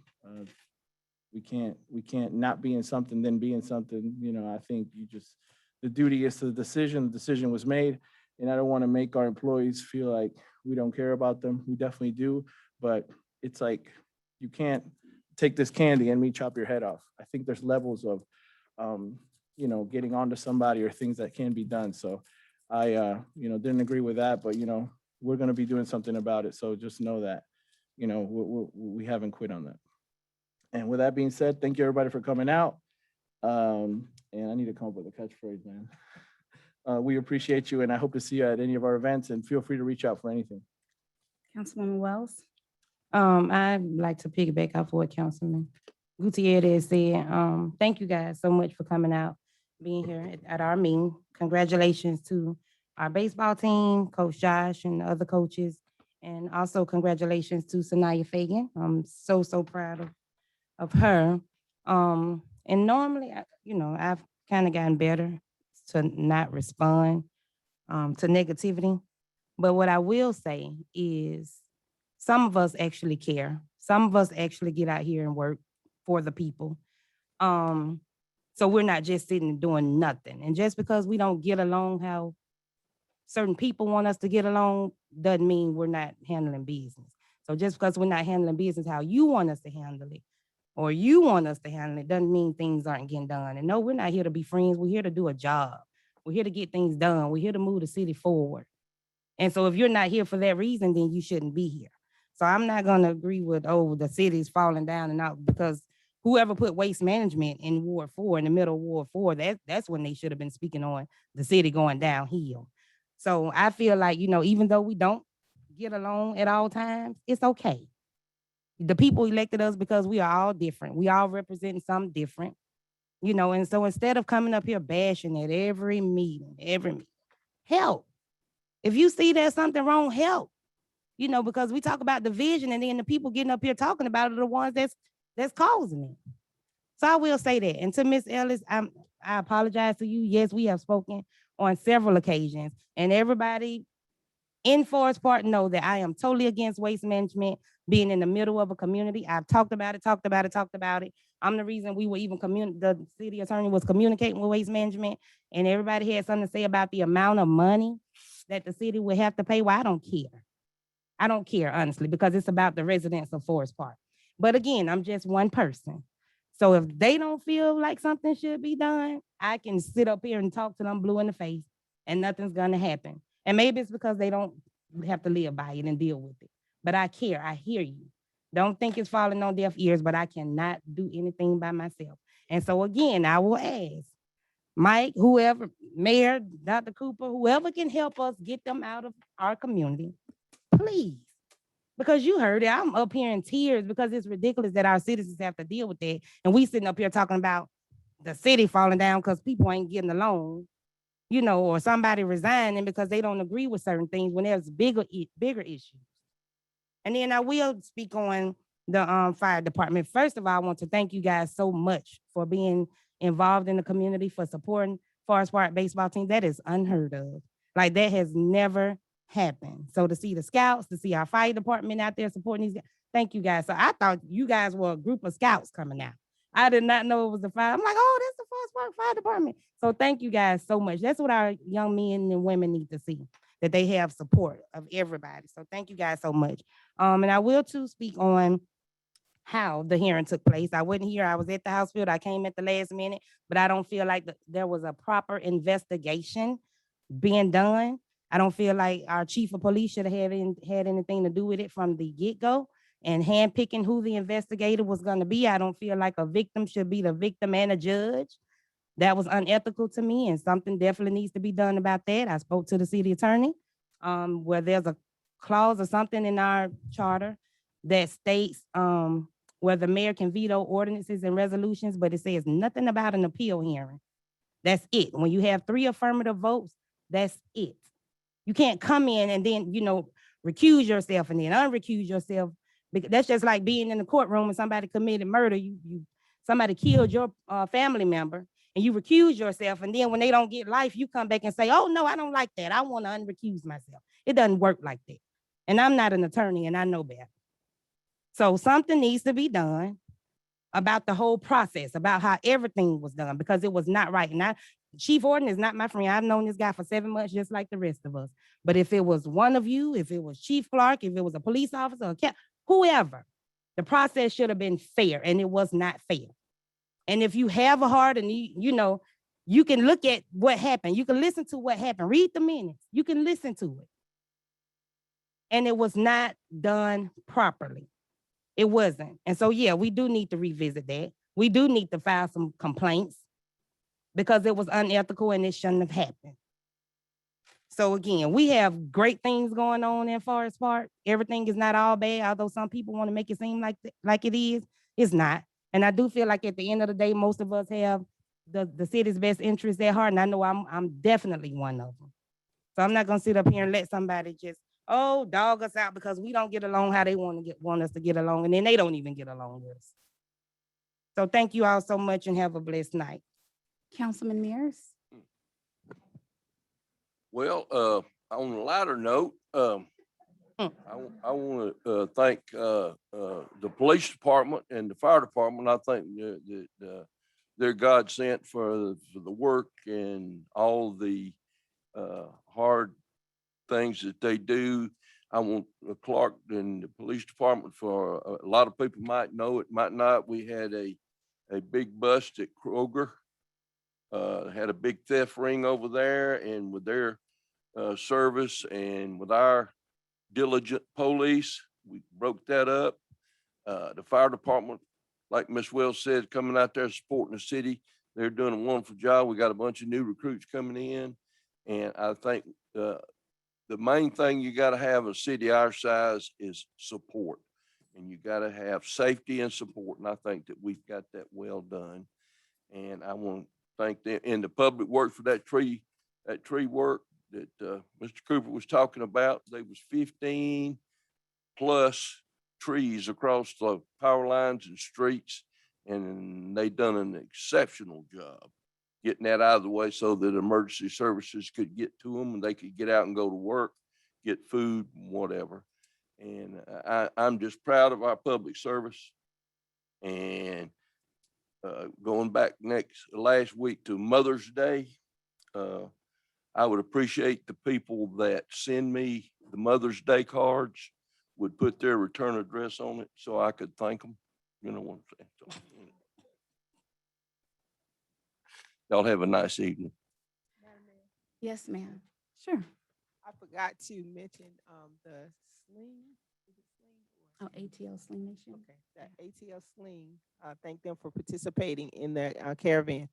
Speaker 9: We can't not be in something, then be in something. I think the duty is to the decision. The decision was made, and I don't want to make our employees feel like we don't care about them. We definitely do, but it's like you can't take this candy and me chop your head off. I think there's levels of getting onto somebody or things that can be done. So I didn't agree with that, but we're going to be doing something about it. So just know that we haven't quit on that. And with that being said, thank you everybody for coming out. And I need to come up with a catchphrase, man. We appreciate you, and I hope to see you at any of our events, and feel free to reach out for anything.
Speaker 3: Councilwoman Wells?
Speaker 5: I'd like to piggyback off what Councilman Gutierrez said. Thank you guys so much for coming out, being here at our meeting. Congratulations to our baseball team, Coach Josh and the other coaches, and also congratulations to Sanaya Fagan. I'm so proud of her. And normally, I've kind of gotten better to not respond to negativity. But what I will say is some of us actually care. Some of us actually get out here and work for the people. So we're not just sitting and doing nothing. And just because we don't get along how certain people want us to get along doesn't mean we're not handling business. So just because we're not handling business how you want us to handle it, or you want us to handle it, doesn't mean things aren't getting done. And no, we're not here to be friends. We're here to do a job. We're here to get things done. We're here to move the city forward. And so if you're not here for that reason, then you shouldn't be here. So I'm not going to agree with, the city's falling down and out, because whoever put waste management in Ward 4, in the middle of Ward 4, that's when they should have been speaking on the city going downhill. So I feel like, even though we don't get along at all times, it's okay. The people elected us because we are all different. We all represent something different, and so instead of coming up here bashing at every meeting, help. If you see there's something wrong, help. Because we talk about division, and then the people getting up here talking about it are the ones that's causing it. So I will say that. And to Ms. Ellis, I apologize to you. Yes, we have spoken on several occasions, and everybody in Forest Park know that I am totally against waste management being in the middle of a community. I've talked about it. I'm the reason we were even the city attorney was communicating with waste management, and everybody had something to say about the amount of money that the city would have to pay. Well, I don't care. I don't care, honestly, because it's about the residents of Forest Park. But again, I'm just one person. So if they don't feel like something should be done, I can sit up here and talk to them blue in the face and nothing's gonna happen. And maybe it's because they don't have to live by it and deal with it. But I care, I hear you. Don't think it's falling on deaf ears, but I cannot do anything by myself. And so again, I will ask, Mike, whoever, Mayor, Dr. Cooper, whoever can help us get them out of our community, please. Because you heard it, I'm up here in tears because it's ridiculous that our citizens have to deal with that. And we sitting up here talking about the city falling down because people ain't getting along, you know, or somebody resigning because they don't agree with certain things when there's bigger issues. And then I will speak on the fire department. First of all, I want to thank you guys so much for being involved in the community, for supporting Forest Park baseball team. That is unheard of. Like that has never happened. So to see the scouts, to see our fire department out there supporting these guys, thank you guys. So I thought you guys were a group of scouts coming out. I did not know it was the fire. I'm like, oh, that's the Forest Park Fire Department. So thank you guys so much. That's what our young men and women need to see, that they have support of everybody. So thank you guys so much. And I will too speak on how the hearing took place. I wasn't here. I was at the House field. I came at the last minute, but I don't feel like there was a proper investigation being done. I don't feel like our chief of police should have had anything to do with it from the get-go. And handpicking who the investigator was going to be, I don't feel like a victim should be the victim and a judge. That was unethical to me, and something definitely needs to be done about that. I spoke to the city attorney, where there's a clause or something in our charter that states where the mayor can veto ordinances and resolutions, but it says nothing about an appeal hearing. That's it. When you have 3 affirmative votes, that's it. You can't come in and then, you know, recuse yourself and then unrecuse yourself. Because that's just like being in the courtroom and somebody committed murder. Somebody killed your family member and you recuse yourself. And then when they don't get life, you come back and say, oh no, I don't like that. I want to unrecuse myself. It doesn't work like that. And I'm not an attorney and I know better. So something needs to be done about the whole process, about how everything was done, because it was not right. And Chief Orton is not my friend. I've known this guy for 7 months, just like the rest of us. But if it was one of you, if it was Chief Clark, if it was a police officer, whoever, the process should have been fair, and it was not fair. And if you have a heart and you know, you can look at what happened. You can listen to what happened. Read the minutes. You can listen to it. And it was not done properly. It wasn't. And so, yeah, we do need to revisit that. We do need to file some complaints because it was unethical and it shouldn't have happened. So again, we have great things going on in Forest Park. Everything is not all bad, although some people want to make it seem like it is. It's not. And I do feel like at the end of the day, most of us have the city's best interests at heart. And I know I'm definitely one of them. So I'm not gonna sit up here and let somebody just, dog us out because we don't get along how they want us to get along. And then they don't even get along with us. So thank you all so much and have a blessed night.
Speaker 1: Councilman Mears.
Speaker 12: Well, on a lighter note, I want to thank the police department and the fire department. I think that they're God sent for the work and all the hard things that they do. I want Clark and the police department, for a lot of people might know it, might not. We had a big bust at Kroger, had a big theft ring over there, and with their service and with our diligent police, we broke that up. The fire department, like Ms. Wells said, coming out there supporting the city, they're doing a wonderful job. We got a bunch of new recruits coming in, and I think the main thing you got to have a city our size is support, and you got to have safety and support. And I think that we've got that well done. And I want to thank them in the public work for that tree work that Mr. Cooper was talking about. There was 15 plus trees across the power lines and streets, and they done an exceptional job getting that out of the way so that emergency services could get to them and they could get out and go to work, get food, whatever. And I'm just proud of our public service. And going back last week to Mother's Day, I would appreciate the people that send me the Mother's Day cards would put their return address on it so I could thank them. You know what I'm saying? So, y'all have a nice evening.
Speaker 1: Yes, ma'am. Sure.
Speaker 7: I forgot to mention the sling. Is it sling?
Speaker 1: Oh, ATL Sling Nation.
Speaker 7: Okay, that ATL Sling. Thank them for participating in the caravan.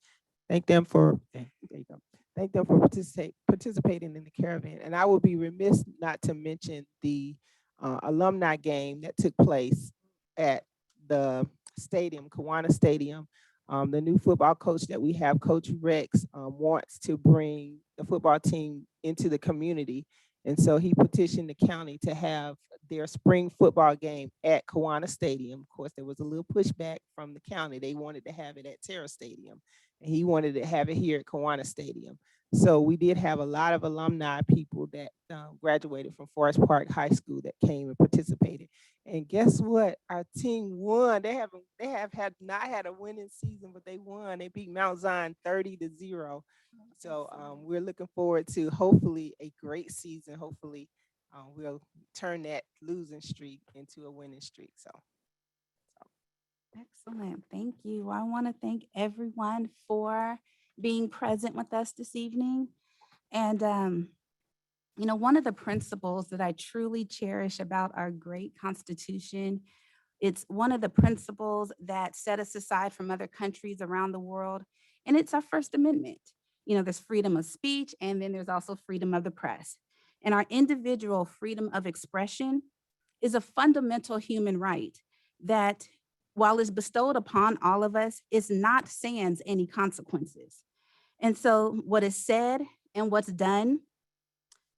Speaker 7: Thank them for, there you go. Thank them for participating in the caravan. And I would be remiss not to mention the alumni game that took place at the stadium, Kiwanis Stadium. The new football coach that we have, Coach Rex, wants to bring the football team into the community. And so he petitioned the county to have their spring football game at Kiwanis Stadium. Of course, there was a little pushback from the county. They wanted to have it at Terra Stadium, and he wanted to have it here at Kiwanis Stadium. So we did have a lot of alumni people that graduated from Forest Park High School that came and participated. And guess what? Our team won. They have not had a winning season, but they won. They beat Mount Zion 30-0. So we're looking forward to hopefully a great season. Hopefully we'll turn that losing streak into a winning streak. So.
Speaker 3: Excellent. Thank you. I want to thank everyone for being present with us this evening. And, one of the principles that I truly cherish about our great Constitution, it's one of the principles that set us aside from other countries around the world, and it's our First Amendment. There's freedom of speech, and then there's also freedom of the press. And our individual freedom of expression is a fundamental human right that, while it's bestowed upon all of us, is not sans any consequences. And so what is said and what's done,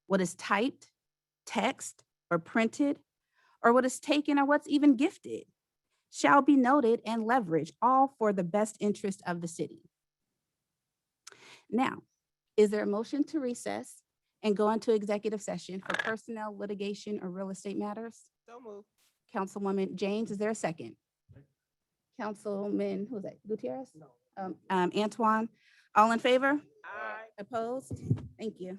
Speaker 3: what is typed, text, or printed, or what is taken or what's even gifted, shall be noted and leveraged, all for the best interest of the city. Now, is there a motion to recess and go into executive session for personnel, litigation, or real estate matters?
Speaker 7: So moved.
Speaker 3: Councilwoman James, is there a second? Councilman, who's that, Gutierrez? No. Antoine, all in favor?
Speaker 7: Aye.
Speaker 3: Opposed? Thank you.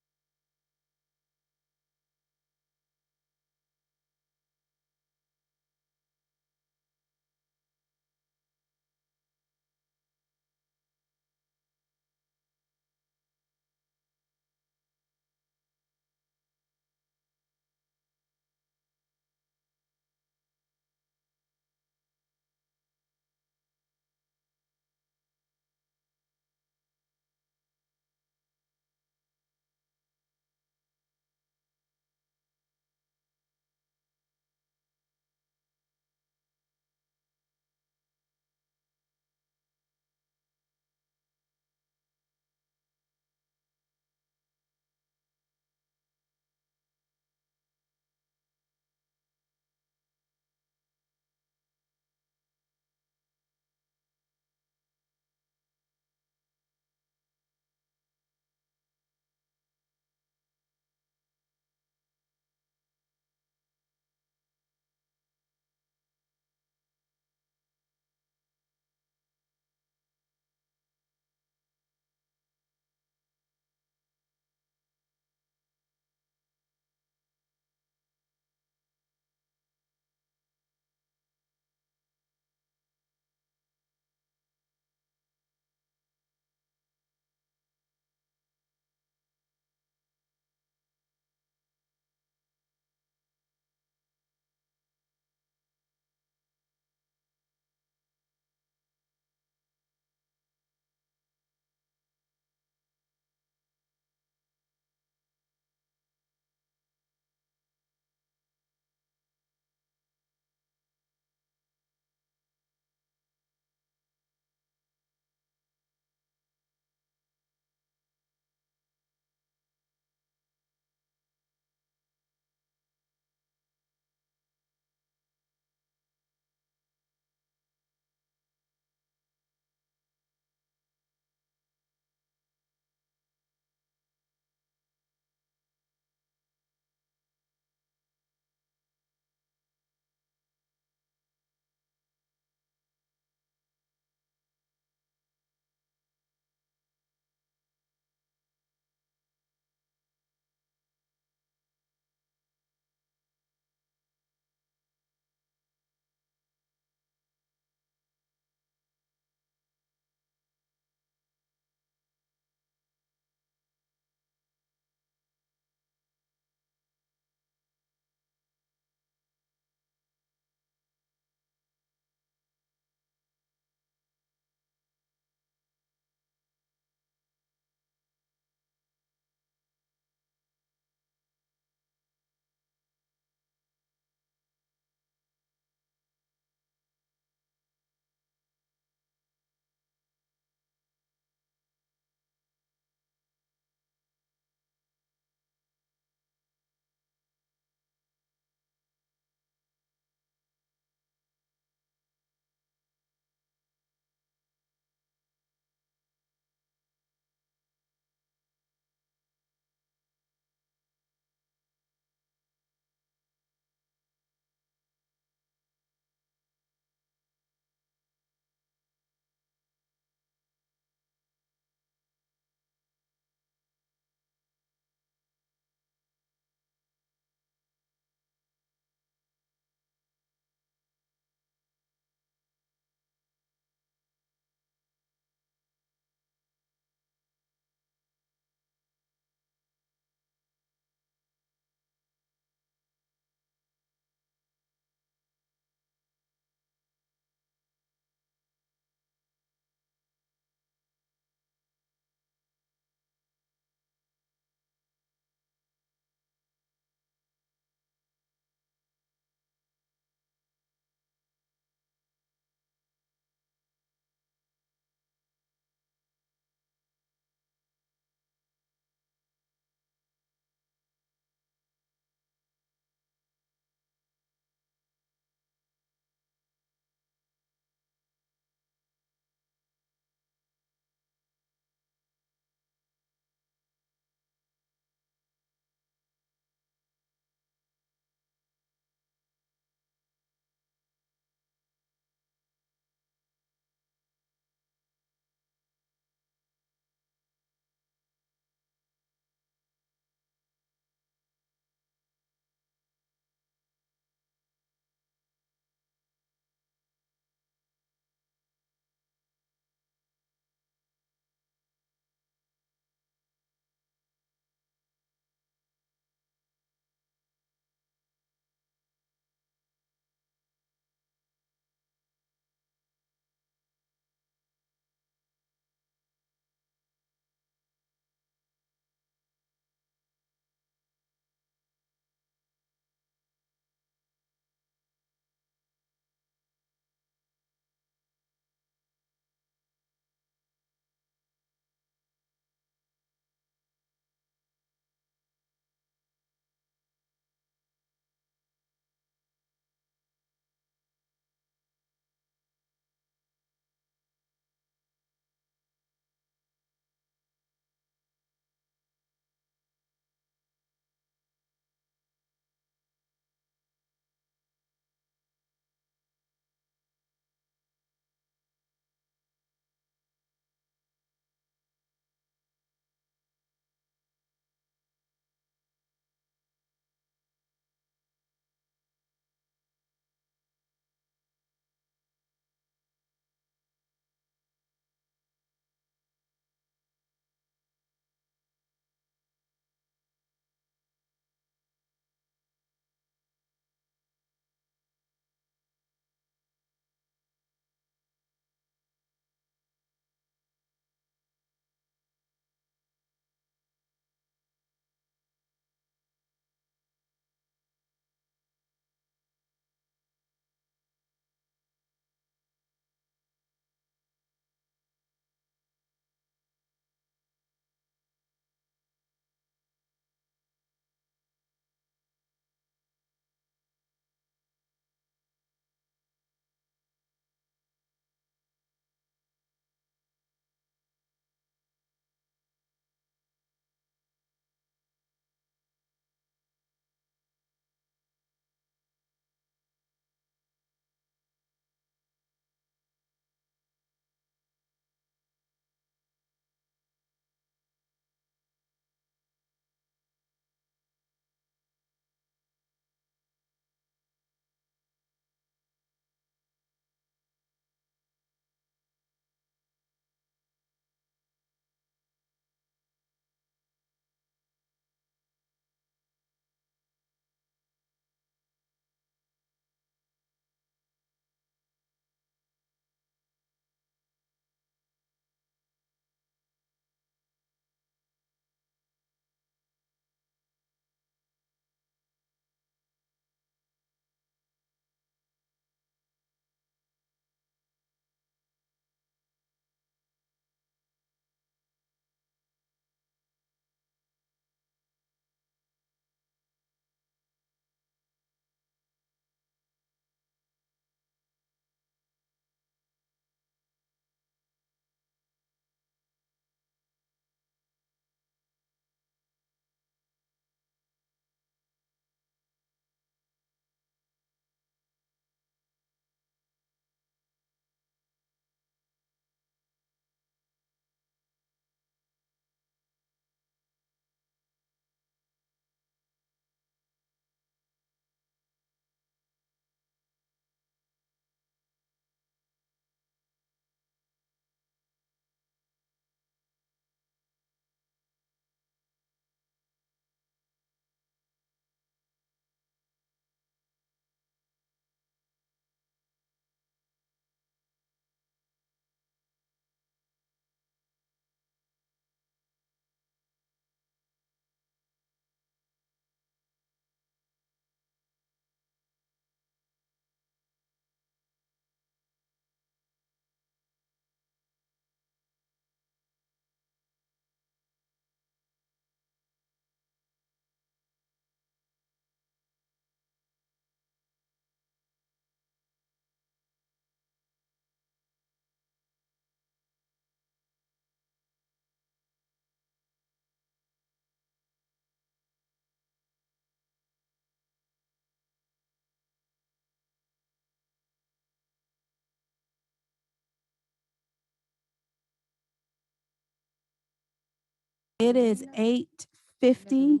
Speaker 3: It is 8:50.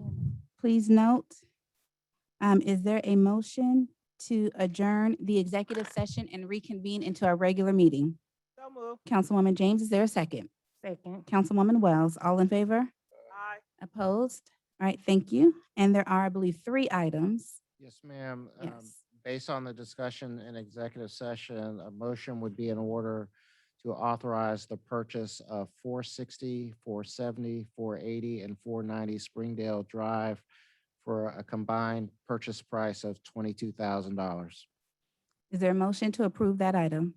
Speaker 3: Please note. Is there a motion to adjourn the executive session and reconvene into our regular meeting?
Speaker 7: So move.
Speaker 3: Councilwoman James, is there a second?
Speaker 5: Second.
Speaker 3: Councilwoman Wells, all in favor?
Speaker 7: Aye.
Speaker 3: Opposed? All right, thank you. And there are, I believe, 3 items.
Speaker 18: Yes, ma'am.
Speaker 3: Yes.
Speaker 18: Based on the discussion in executive session, a motion would be in order to authorize the purchase of 460, 470, 480, and 490 Springdale Drive for a combined purchase price of $22,000.
Speaker 3: Is there a motion to approve that item?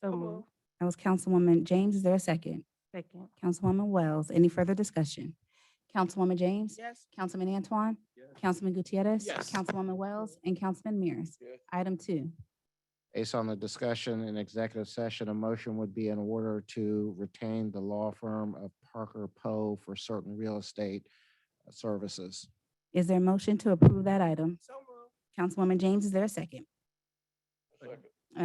Speaker 5: So move.
Speaker 3: That was Councilwoman James. Is there a second?
Speaker 5: Second.
Speaker 3: Councilwoman Wells, any further discussion? Councilwoman James?
Speaker 7: Yes.
Speaker 3: Councilman Antoine? Councilman Gutierrez?
Speaker 10: Yes.
Speaker 3: Councilwoman Wells and Councilman Mears.
Speaker 12: Yes.
Speaker 3: Item 2.
Speaker 18: Based on the discussion in executive session, a motion would be in order to retain the law firm of Parker Poe for certain real estate services.
Speaker 3: Is there a motion to approve that item?
Speaker 7: So move.
Speaker 3: Councilwoman James, is there a second?
Speaker 12: Second.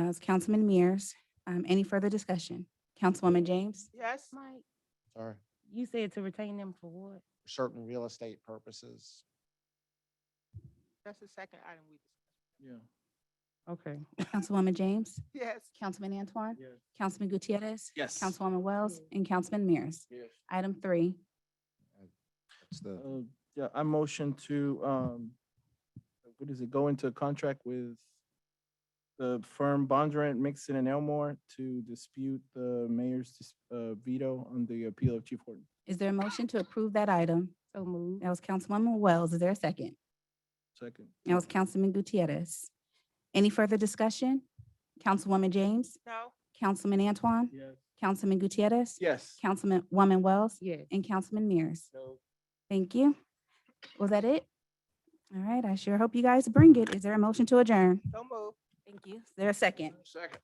Speaker 3: It's Councilman Mears. Any further discussion? Councilwoman James?
Speaker 7: Yes.
Speaker 5: Mike,
Speaker 18: Sorry,
Speaker 5: you said to retain them for what?
Speaker 18: for certain real estate purposes.
Speaker 7: That's the second item we discussed.
Speaker 9: Yeah.
Speaker 5: Okay.
Speaker 3: Councilwoman James?
Speaker 7: Yes.
Speaker 3: Councilman Antoine?
Speaker 10: Yes.
Speaker 3: Councilman Gutierrez?
Speaker 10: Yes.
Speaker 3: Councilwoman Wells and Councilman Mears.
Speaker 12: Yes.
Speaker 3: Item 3.
Speaker 18: It's the
Speaker 9: Yeah, I motion to, what is it, go into contract with the firm Bondurant, Mixon and Elmore to dispute the mayor's veto on the appeal of Chief Horton.
Speaker 3: Is there a motion to approve that item?
Speaker 5: So move.
Speaker 3: That was Councilwoman Wells. Is there a second?
Speaker 9: Second.
Speaker 3: That was Councilman Gutierrez. Any further discussion? Councilwoman James?
Speaker 7: No.
Speaker 3: Councilman Antoine?
Speaker 10: Yes.
Speaker 3: Councilman Gutierrez?
Speaker 10: Yes.
Speaker 3: Councilwoman Wells?
Speaker 5: Yes.
Speaker 3: And Councilman Mears.
Speaker 10: No.
Speaker 3: Thank you. Was that it? All right, I sure hope you guys bring it. Is there a motion to adjourn?
Speaker 7: So move.
Speaker 3: Thank you. Is there a second?
Speaker 12: Second.